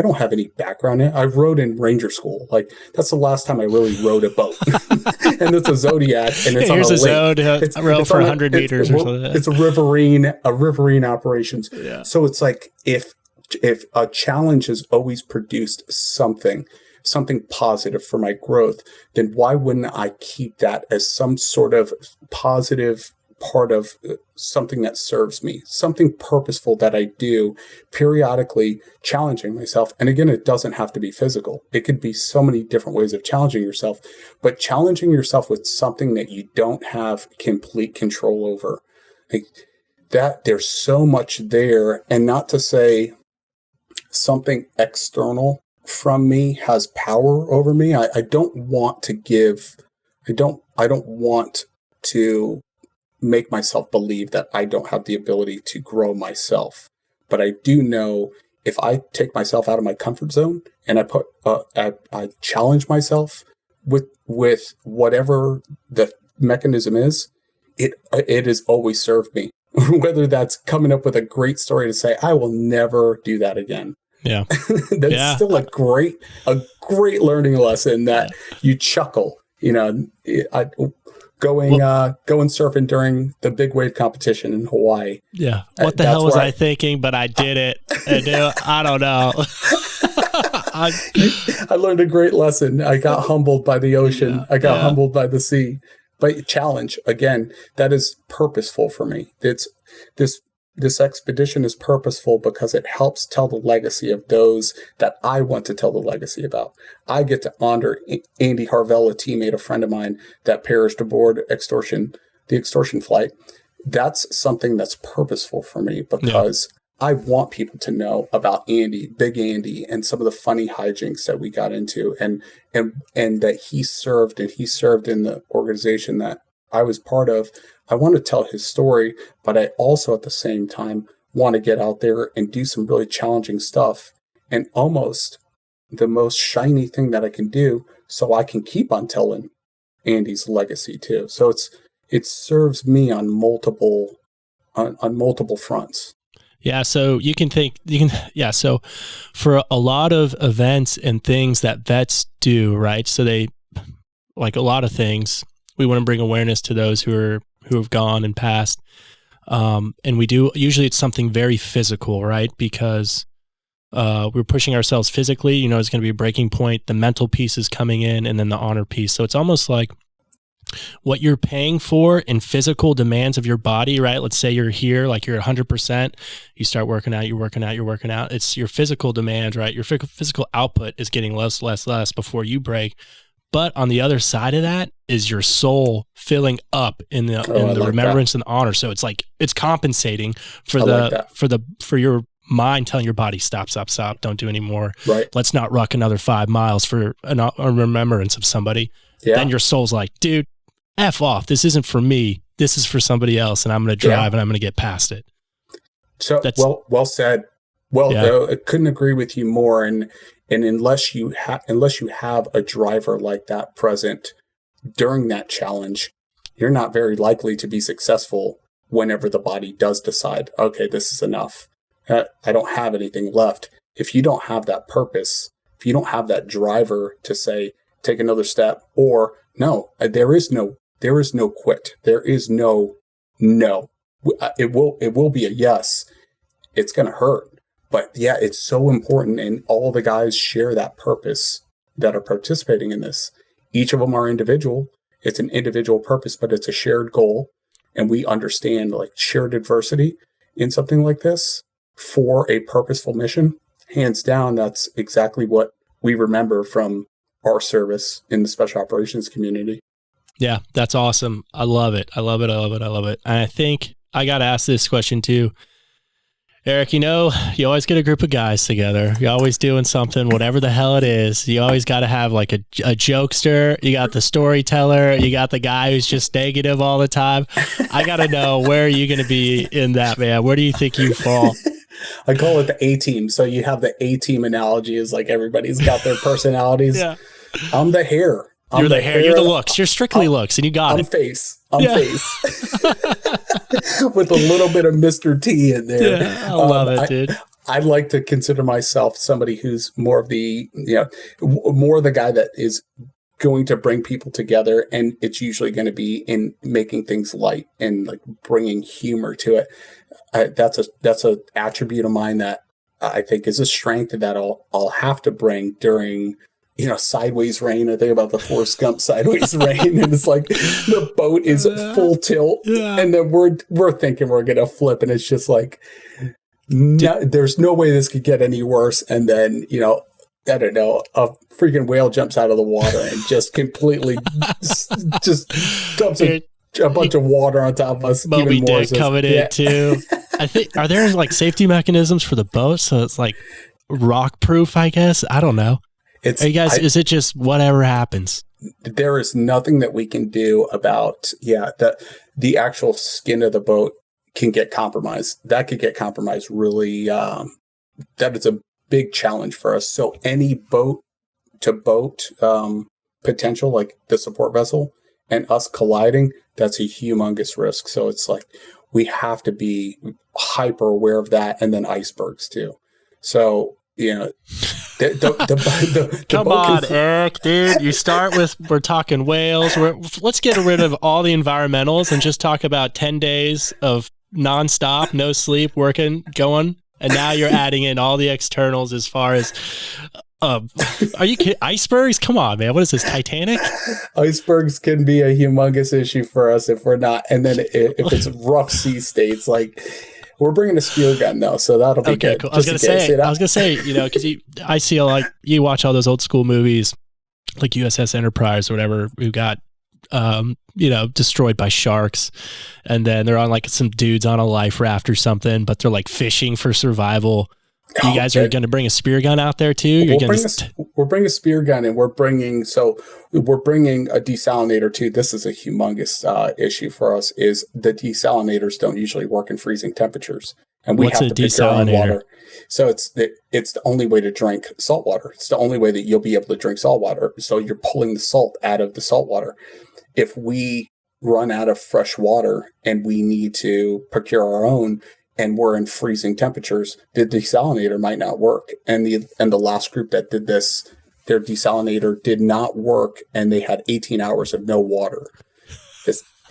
don't have any background in it. I rowed in Ranger school. Like, that's the last time I really rowed a boat. And it's a Zodiac, and it's on a lake. It's row for 100 meters or something. It's a riverine operations. Yeah. So it's like, if a challenge has always produced something positive for my growth, then why wouldn't I keep that as some sort of positive part of something that serves me, something purposeful that I do periodically, challenging myself? And again, it doesn't have to be physical. It could be so many different ways of challenging yourself, but challenging yourself with something that you don't have complete control over. Like that, there's so much there. And not to say something external from me has power over me. I don't want to make myself believe that I don't have the ability to grow myself. But I do know, if I take myself out of my comfort zone and I challenge myself with whatever the mechanism is, it has always served me. Whether that's coming up with a great story to say, I will never do that again. Yeah. That's still a great learning lesson that you chuckle, going surfing during the big wave competition in Hawaii. Yeah. What the hell was I thinking? But I did it. I don't know. I learned a great lesson. I got humbled by the ocean. Yeah. I got humbled by the sea. But challenge, again, that is purposeful for me. This expedition is purposeful because it helps tell the legacy of those that I want to tell the legacy about. I get to honor Andy Harvell, a teammate, a friend of mine that perished aboard the extortion flight. That's something that's purposeful for me because I want people to know about Andy, Big Andy, and some of the funny hijinks that we got into, and that he served in the organization that I was part of. I want to tell his story, but I also at the same time want to get out there and do some really challenging stuff, and almost the most shiny thing that I can do, so I can keep on telling Andy's legacy too. So it serves me on multiple fronts. Yeah. So so for a lot of events and things that vets do, right? So they, like a lot of things, we want to bring awareness to those who have gone and passed. And we do, usually it's something very physical, right? Because we're pushing ourselves physically, it's going to be a breaking point. The mental piece is coming in, and then the honor piece. So it's almost like what you're paying for in physical demands of your body, right? Let's say you're here, like you're 100%, you start working out. It's your physical demand, right? Your physical output is getting less before you break. But on the other side of that is your soul filling up in the remembrance and the honor. So it's like, it's compensating for for your mind telling your body, stop, don't do any more. Right. Let's not ruck another 5 miles for a remembrance of somebody. Yeah. Then your soul's like, dude, F off. This isn't for me. This is for somebody else. And I'm going to drive and I'm going to get past it. So well said. I couldn't agree with you more. And unless you have a driver like that present during that challenge, you're not very likely to be successful whenever the body does decide, okay, this is enough. I don't have anything left. If you don't have that purpose, if you don't have that driver to say, take another step, or no, there is no quit. There is no. It will be a yes. It's going to hurt. But yeah, it's so important. And all the guys share that purpose that are participating in this. Each of them are individual. It's an individual purpose, but it's a shared goal. And we understand like shared adversity in something like this for a purposeful mission. Hands down, that's exactly what we remember from our service in the special operations community. Yeah, that's awesome. I love it. And I think I got to ask this question too. Eric, you always get a group of guys together. You're always doing something, whatever the hell it is. You always got to have like a jokester. You got the storyteller. You got the guy who's just negative all the time. I got to know, where are you going to be in that, man? Where do you think you fall? I call it the ATeam. So you have the ATeam analogy is like everybody's got their personalities. Yeah. I'm the hair. You're the hair. You're the looks. You're strictly looks, and you got it. Face. I'm face. With a little bit of Mr. T in there. Yeah, I love it, dude. I'd like to consider myself somebody who's more of the, more the guy that is going to bring people together, and it's usually going to be in making things light and like bringing humor to it. That's a attribute of mine that I think is a strength that I'll have to bring during, sideways rain. I think about the Forrest Gump sideways rain, and it's like the boat is full tilt, and then we're thinking we're gonna flip, and it's just like, there's no way this could get any worse. And then I don't know, a freaking whale jumps out of the water and just completely just dumps a bunch of water on top of us. Moby Dick coming in too. I think, are there like safety mechanisms for the boat so it's like rock proof? I guess I don't know. Is it just whatever happens? There is nothing that we can do about, the actual skin of the boat can get compromised. That could get compromised really, that is a big challenge for us. So any boat to boat potential, like the support vessel and us colliding, that's a humongous risk. So it's like, we have to be hyper aware of that. And then icebergs too. So, come on, Eric, dude. You start with, we're talking whales. Let's get rid of all the environmentals and just talk about 10 days of nonstop, no sleep, working, going. And now you're adding in all the externals as far as, are you kidding? Icebergs? Come on, man. What is this, Titanic? Icebergs can be a humongous issue for us if we're not. And then if it's rough sea states, like, we're bringing a spear gun though, so that'll be good. Cool. I was gonna say, because I see you watch all those old school movies like USS Enterprise or whatever, who got destroyed by sharks. And then they're on like some dudes on a life raft or something, but they're like fishing for survival. You guys are going to bring a spear gun out there too? We're bringing a spear gun, and we're bringing a desalinator too. This is a humongous issue for us, is the desalinators don't usually work in freezing temperatures. And we have to pick our own water. So it's the only way to drink salt water. It's the only way that you'll be able to drink salt water. So you're pulling the salt out of the salt water. If we run out of fresh water and we need to procure our own, and we're in freezing temperatures, the desalinator might not work. And the last group that did this, their desalinator did not work, and they had 18 hours of no water.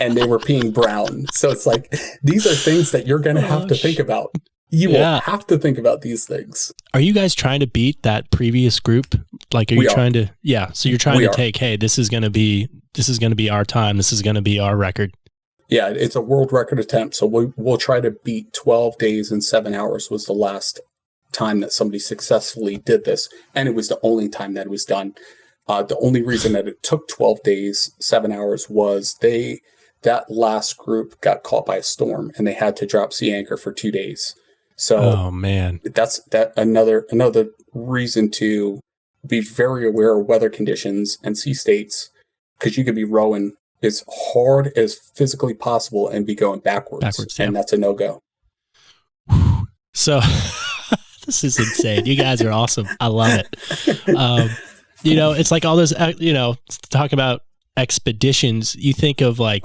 And they were peeing brown. So it's like, these are things that you're going to have to think about. You will have to think about these things. Are you guys trying to beat that previous group? Like, are you trying to? Yeah. So you're trying to take, hey, this is going to be our time. This is going to be our record. Yeah, it's a world record attempt. So we'll try to beat 12 days and 7 hours was the last time that somebody successfully did this. And it was the only time that it was done. The only reason that it took 12 days, 7 hours was that last group got caught by a storm and they had to drop sea anchor for 2 days. So oh man, that's another reason to be very aware of weather conditions and sea states, because you could be rowing as hard as physically possible and be going backwards, and that's a no-go. So this is insane. You guys are awesome. I love it. It's like all those, talk about expeditions. You think of like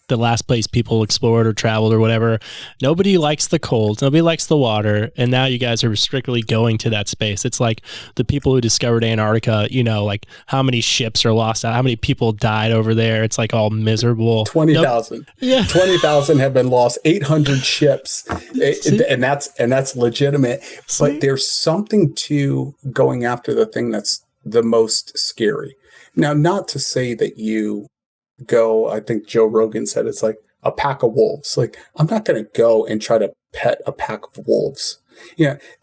the last place people explored or traveled or whatever. Nobody likes the cold. Nobody likes the water. And now you guys are strictly going to that space. It's like the people who discovered Antarctica, like how many ships are lost out, how many people died over there. It's like all miserable. 20,000. Yeah. 20,000 have been lost, 800 ships. And that's legitimate. See? But there's something to going after the thing that's the most scary. Now, not to say that you go, I think Joe Rogan said it's like a pack of wolves. Like, I'm not going to go and try to pet a pack of wolves.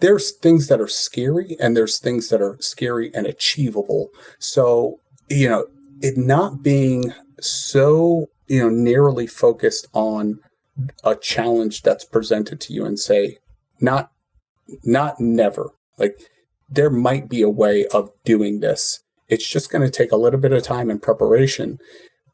There's things that are scary, and there's things that are scary and achievable. So, it not being so, narrowly focused on a challenge that's presented to you and say, not never. Like, there might be a way of doing this. It's just going to take a little bit of time and preparation.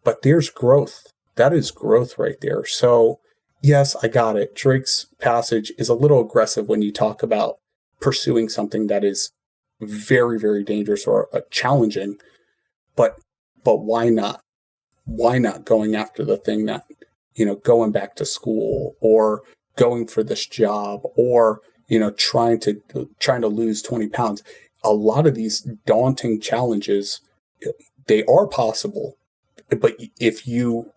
But there's growth. That is growth right there. So, yes, I got it. Drake's passage is a little aggressive when you talk about pursuing something that is very, very dangerous or challenging. But why not? Why not going after the thing that, going back to school or going for this job or, trying to lose 20 pounds? A lot of these daunting challenges, they are possible. But if you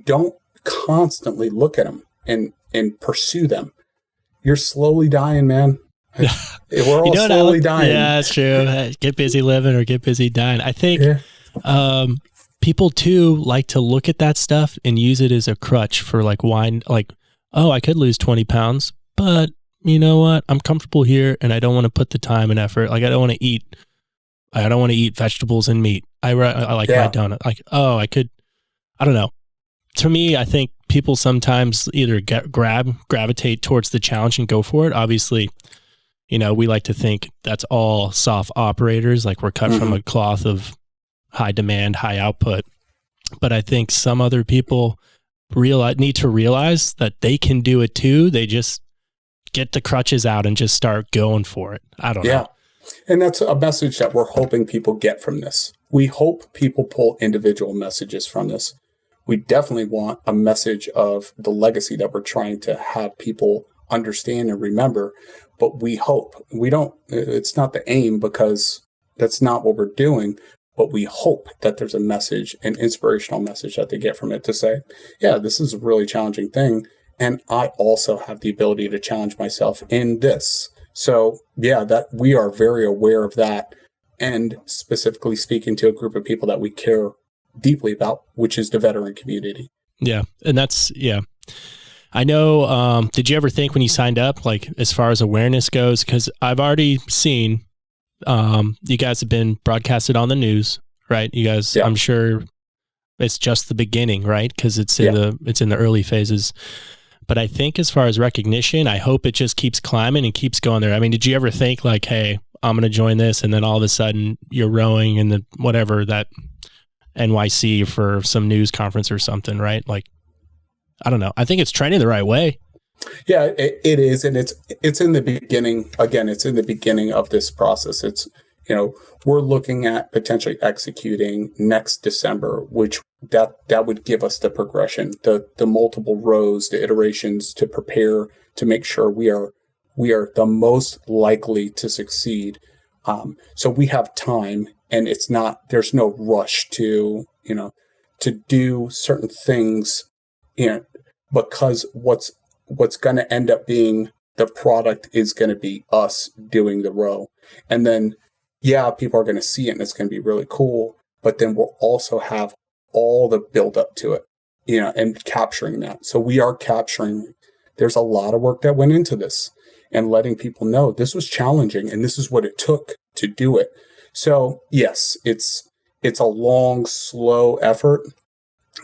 don't constantly look at them and pursue them, you're slowly dying, man. We're all slowly dying. Yeah, that's true. Get busy living or get busy dying. I think people too like to look at that stuff and use it as a crutch for like wine. Like, oh, I could lose 20 pounds, but you know what? I'm comfortable here, and I don't want to put the time and effort. Like, I don't want to eat vegetables and meat. I like my donut. Like, oh, I don't know. To me, I think people sometimes either gravitate towards the challenge and go for it. Obviously, we like to think that's all soft operators. Like, we're cut from a cloth of high demand, high output. But I think some other people need to realize that they can do it too. They just get the crutches out and just start going for it. I don't know. And that's a message that we're hoping people get from this. We hope people pull individual messages from this. We definitely want a message of the legacy that we're trying to have people understand and remember. But we hope, it's not the aim, because that's not what we're doing. But we hope that there's a message, an inspirational message that they get from it to say, yeah, this is a really challenging thing. And I also have the ability to challenge myself in this. So, that we are very aware of that, and specifically speaking to a group of people that we care deeply about, which is the veteran community. Yeah. And that's, I know, did you ever think when you signed up, like as far as awareness goes, because I've already seen, you guys have been broadcasted on the news, right? You guys, I'm sure it's just the beginning, right? Because it's in the early phases. But I think as far as recognition, I hope it just keeps climbing and keeps going there. I mean, did you ever think like, hey, I'm going to join this, and then all of a sudden you're rowing in the whatever that NYC for some news conference or something, right? Like, I don't know. I think it's trending the right way. Yeah, it is, and it's in the beginning. Again, it's in the beginning of this process. It's, we're looking at potentially executing next December, which that would give us the progression, the multiple rows, the iterations to prepare to make sure we are the most likely to succeed. So we have time, and there's no rush to do certain things, because what's going to end up being the product is going to be us doing the row. And then, people are going to see it and it's going to be really cool, but then we'll also have all the build up to it, and capturing that. So we are capturing, there's a lot of work that went into this and letting people know this was challenging and this is what it took to do it. So yes, it's a long, slow effort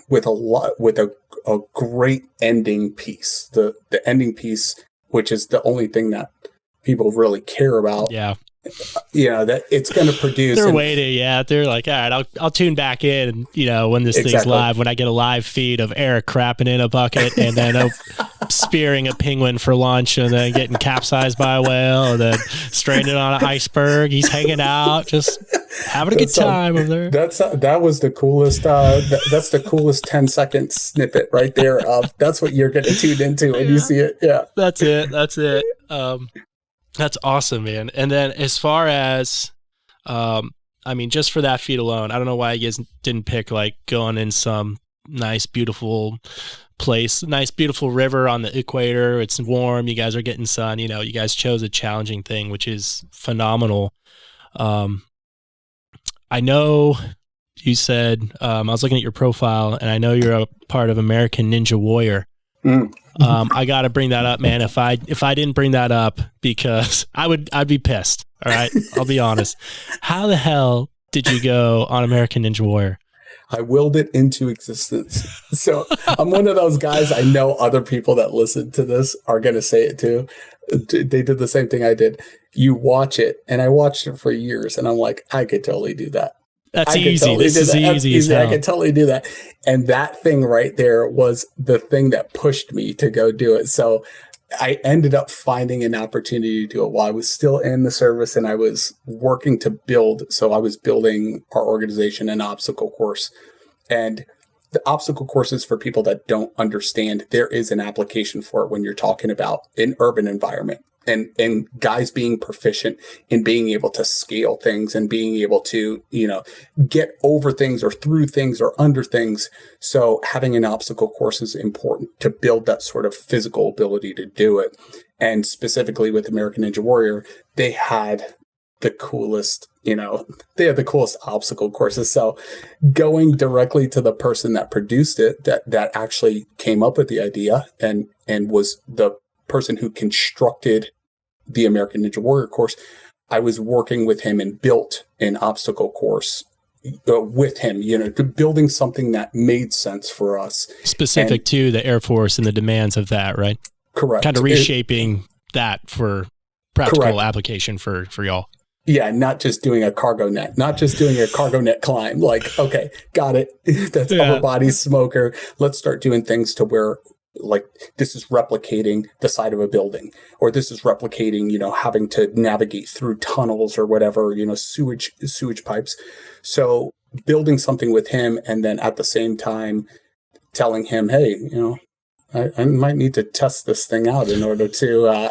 with a great ending piece. The ending piece, which is the only thing that people really care about. Yeah. That it's going to produce. They're waiting. Yeah. They're like, all right, I'll tune back in, when this thing's live, when I get a live feed of Eric crapping in a bucket and then spearing a penguin for lunch and then getting capsized by a whale and then stranded on an iceberg. He's hanging out, just having a good time over there. That was the coolest. That's the coolest 10-second snippet right there. That's what you're going to tune into when you see it. Yeah. That's it. That's awesome, man. And then as far as, just for that feed alone, I don't know why you guys didn't pick like going in some nice, beautiful place, nice, beautiful river on the equator. It's warm. You guys are getting sun. You guys chose a challenging thing, which is phenomenal. I know you said, I was looking at your profile and I know you're a part of American Ninja Warrior. I got to bring that up, man. If I didn't bring that up, because I'd be pissed. All right. I'll be honest. How the hell did you go on American Ninja Warrior? I willed it into existence. So I'm one of those guys. I know other people that listen to this are going to say it too. They did the same thing I did. You watch it, and I watched it for years, and I'm like, I could totally do that. That's easy. This is easy as hell. I could totally do that. And that thing right there was the thing that pushed me to go do it. So I ended up finding an opportunity to do it while I was still in the service and I was working to build. So I was building our organization an obstacle course. And the obstacle courses, for people that don't understand, there is an application for it when you're talking about an urban environment. And guys being proficient in being able to scale things and being able to, get over things or through things or under things. So having an obstacle course is important to build that sort of physical ability to do it. And specifically with American Ninja Warrior, they had the coolest, obstacle courses. So going directly to the person that produced it, that actually came up with the idea and was the person who constructed the American Ninja Warrior course, I was working with him and built an obstacle course with him, building something that made sense for us. Specific to the Air Force and the demands of that, right? Correct. Kind of reshaping that for practical application for y'all. Yeah, not just doing a cargo net climb. Like, okay, got it. That's upper body smoker. Let's start doing things to where, like, this is replicating the side of a building, or this is replicating, having to navigate through tunnels or whatever, sewage pipes. So building something with him, and then at the same time telling him, hey, I might need to test this thing out in order to.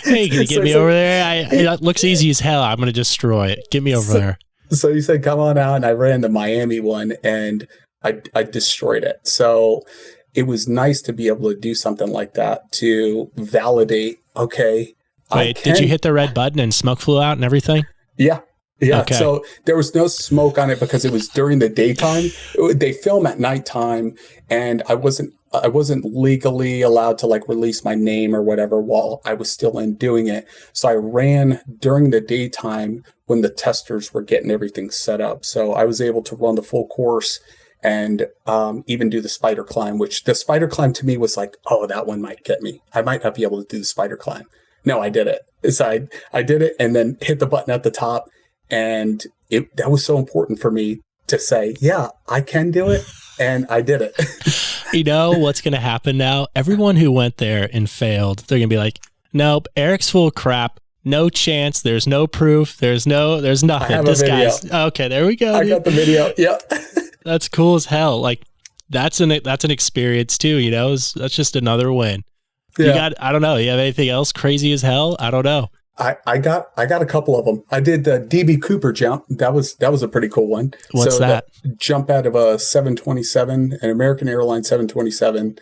Hey, can you get me over there? It looks easy as hell. I'm going to destroy it. Get me over there. So he said, come on out. And I ran the Miami one and I destroyed it. So it was nice to be able to do something like that to validate, okay. Wait, did you hit the red button and smoke flew out and everything? Yeah. Yeah. Okay. So there was no smoke on it because it was during the daytime. They film at nighttime, and I wasn't legally allowed to release my name or whatever while I was still in doing it. So I ran during the daytime when the testers were getting everything set up. So I was able to run the full course and even do the spider climb, which the spider climb to me was like, oh, that one might get me. I might not be able to do the spider climb. No, I did it. So I did it and then hit the button at the top. And that was so important for me to say, yeah, I can do it. And I did it. You know what's going to happen now? Everyone who went there and failed, they're going to be like, nope, Eric's full of crap. No chance. There's no proof. There's nothing. I have This a video. guy's okay. There we go. I got the video. Yep. That's cool as hell. Like that's an experience too. You know, that's just another win. Yeah. You got, I don't know. You have anything else crazy as hell? I don't know. I got a couple of them. I did the DB Cooper jump. That was a pretty cool one. What's that? Jump out of a 727, an American Airlines 727.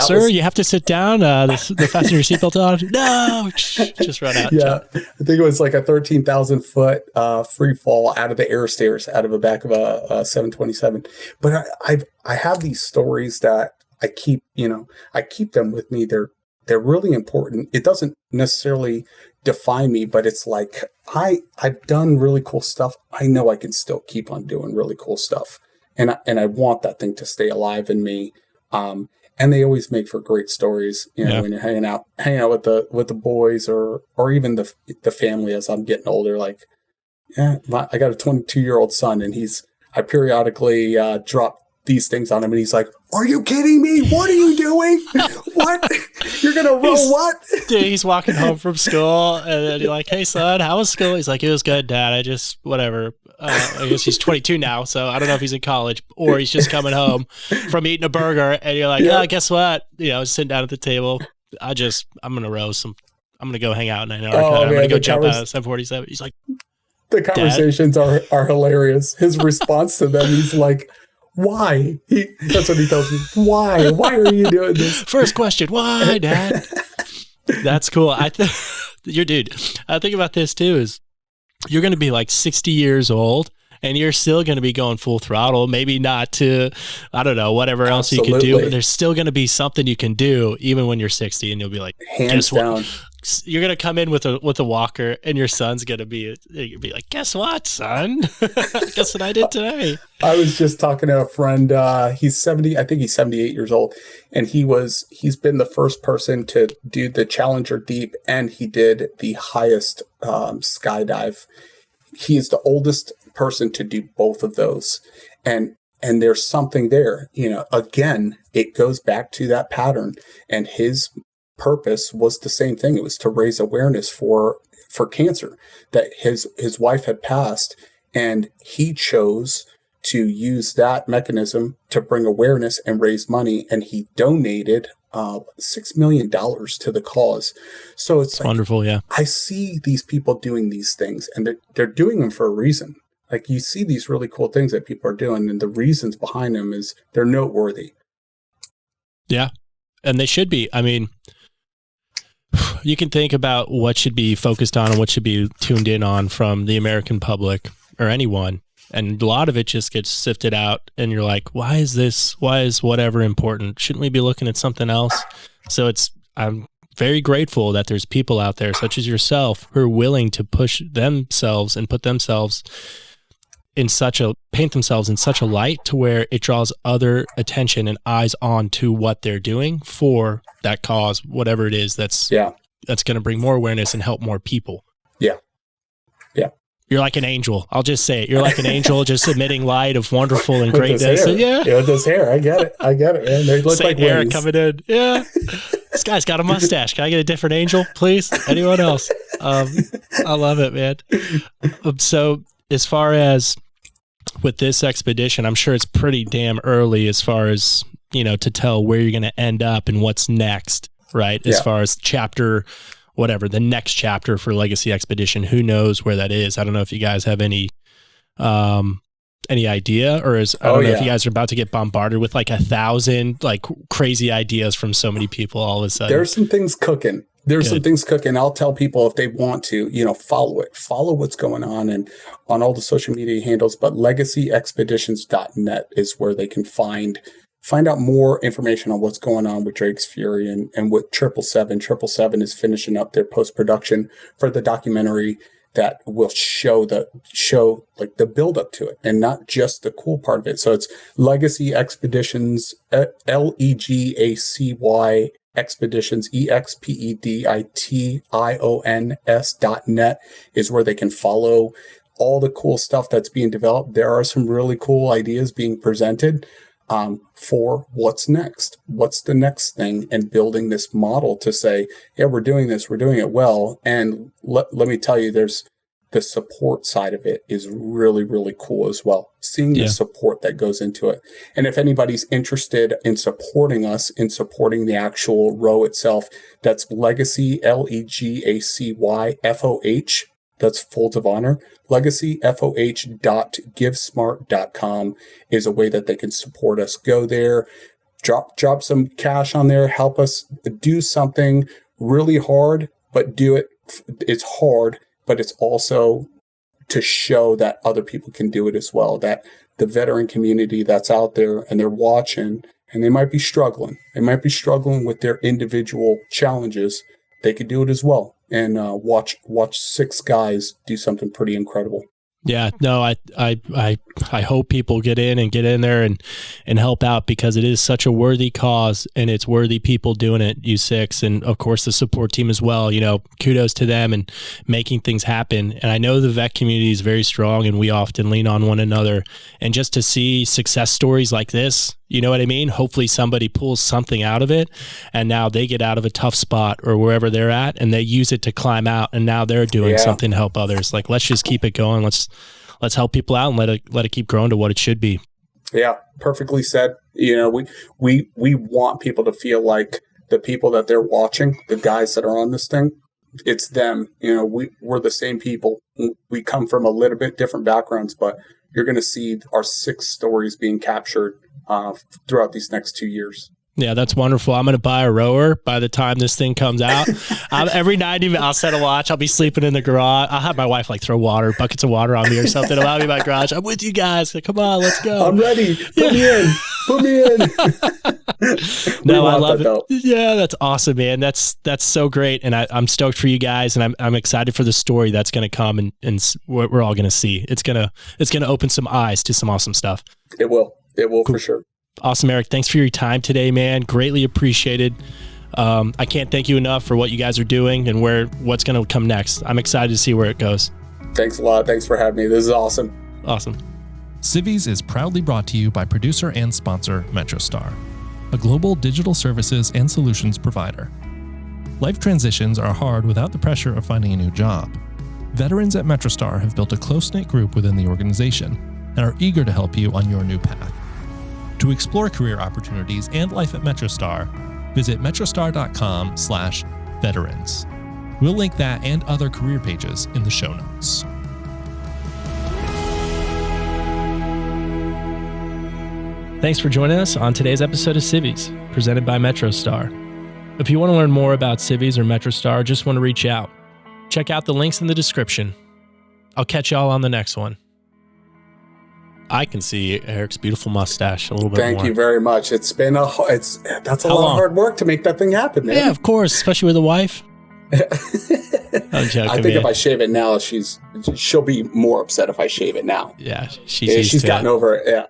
Sir, you have to sit down. The fasten your seatbelt on. No, just run out. Yeah, I think it was like a 13,000 foot free fall out of the air stairs out of the back of a 727. But I have these stories that I keep them with me. They're really important. It doesn't necessarily define me, but it's like I've done really cool stuff. I know I can still keep on doing really cool stuff, and I want that thing to stay alive in me. And they always make for great stories. You know, when you're hanging out with the boys or even the family as I'm getting older. Like, I got a 22-year-old son, and I periodically drop these things on him, and he's like, "Are you kidding me? What are you doing? What? You're gonna roll what?" Dude, he's walking home from school, and then you're like, "Hey son, how was school?" He's like, "It was good, Dad. I just whatever." I guess he's 22 now, so I don't know if he's in college or he's just coming home from eating a burger, and you're like, "Oh, guess what? You know, sitting down at the table. I'm gonna roast some. I'm gonna go hang out in Antarctica. I'm gonna go jump out of 747." He's like, the conversations are hilarious. His response to them, he's like, why? That's what he tells me. Why? Why are you doing this? First question, why, Dad? That's cool. You're dude. I think about this too, is you're going to be like 60 years old and you're still going to be going full throttle. Maybe not to, I don't know, whatever else you can do. But there's still going to be something you can do even when you're 60, and you'll be like, hands down. You're gonna come in with a walker, and your son's gonna be like, "Guess what, son? Guess what I did today." I was just talking to a friend. He's 70. I think he's 78 years old, and he's been the first person to do the Challenger Deep, and he did the highest skydive. He is the oldest person to do both of those, and there's something there. You know, again, it goes back to that pattern, and his purpose was the same thing. It was to raise awareness for cancer, that his wife had passed, and he chose to use that mechanism to bring awareness and raise money, and he donated $6 million to the cause. So it's like, wonderful. Yeah, I see these people doing these things, and they're doing them for a reason. Like, you see these really cool things that people are doing, and the reasons behind them is they're noteworthy. Yeah, and they should be. I mean, you can think about what should be focused on and what should be tuned in on from the American public or anyone. And a lot of it just gets sifted out, and you're like, why is whatever important? Shouldn't we be looking at something else? So I'm very grateful that there's people out there such as yourself who are willing to push themselves and put themselves paint themselves in such a light to where it draws other attention and eyes on to what they're doing for that cause, whatever it is that's going to bring more awareness and help more people. Yeah. Yeah. You're like an angel. I'll just say it. You're like an angel just emitting light of wonderful and greatness. Yeah, with this hair. I get it, man. They look like Eric wings. Coming in. Yeah. This guy's got a mustache. Can I get a different angel, please? Anyone else? I love it, man. So as far as with this expedition, I'm sure it's pretty damn early as far as, you know, to tell where you're going to end up and what's next, right? As far as the next chapter for Legacy Expedition, who knows where that is? I don't know if you guys have any idea, or I don't know if you guys are about to get bombarded with like 1,000 like crazy ideas from so many people all of a sudden. There's some things cooking. I'll tell people if they want to, you know, follow what's going on and on all the social media handles, but legacyexpeditions.net is where they can find out more information on what's going on with Drake's Fury and with 777. 777 is finishing up their post-production for the documentary. that will show like the build up to it and not just the cool part of it. So it's Legacy Expeditions, LEGACY Expeditions, EXPEDITIONS.net is where they can follow all the cool stuff that's being developed. There are some really cool ideas being presented for what's next. What's the next thing? And building this model to say, yeah, we're doing this, we're doing it well. And let me tell you, there's the support side of it is really, really cool as well. Seeing the support that goes into it. And if anybody's interested in supporting us, in supporting the actual row itself, that's Legacy, LEGACYFOH. That's Folds of Honor. LegacyFOH.givesmart.com is a way that they can support us. Go there, drop some cash on there, help us do something really hard, but do it. It's hard, but it's also to show that other people can do it as well. That the veteran community that's out there and they're watching and they might be struggling. They might be struggling with their individual challenges. They could do it as well. And watch 6 guys do something pretty incredible. Yeah, no, I hope people get in there and help out, because it is such a worthy cause and it's worthy people doing it, U6, and of course the support team as well. You know, kudos to them and making things happen. And I know the vet community is very strong and we often lean on one another. And just to see success stories like this, you know what I mean? Hopefully somebody pulls something out of it and now they get out of a tough spot or wherever they're at and they use it to climb out, and now they're doing something to help others. Like, let's just keep it going. Let's help people out and let it keep growing to what it should be. Yeah, perfectly said. You know, we want people to feel like the people that they're watching, the guys that are on this thing, it's them. You know, we're the same people. We come from a little bit different backgrounds, but you're going to see our 6 stories being captured throughout these next 2 years. Yeah, that's wonderful. I'm going to buy a rower by the time this thing comes out. Every night, I'll set a watch. I'll be sleeping in the garage. I'll have my wife like throw buckets of water on me or something. I'll be in my garage. I'm with you guys. Come on, let's go. I'm ready. Put me in. No, I love it. Yeah, that's awesome, man. That's so great. And I'm stoked for you guys. And I'm excited for the story that's going to come and what we're all going to see. It's going to open some eyes to some awesome stuff. It will cool. For sure. Awesome, Eric. Thanks for your time today, man. Greatly appreciated. I can't thank you enough for what you guys are doing and what's going to come next. I'm excited to see where it goes. Thanks a lot. Thanks for having me. This is awesome. Awesome. Civvies is proudly brought to you by producer and sponsor MetroStar, a global digital services and solutions provider. Life transitions are hard without the pressure of finding a new job. Veterans at MetroStar have built a close-knit group within the organization and are eager to help you on your new path. To explore career opportunities and life at MetroStar, visit metrostar.com/veterans. We'll link that and other career pages in the show notes. Thanks for joining us on today's episode of Civvies, presented by MetroStar. If you want to learn more about Civvies or MetroStar, or just want to reach out, check out the links in the description. I'll catch y'all on the next one. I can see Eric's beautiful mustache a little bit more. Thank you very much. That's a lot of hard work to make that thing happen, man. Yeah, of course, especially with a wife. I'm joking, I think if I shave it now, she'll be more upset if I shave it now. Yeah, she's gotten over it. Yeah.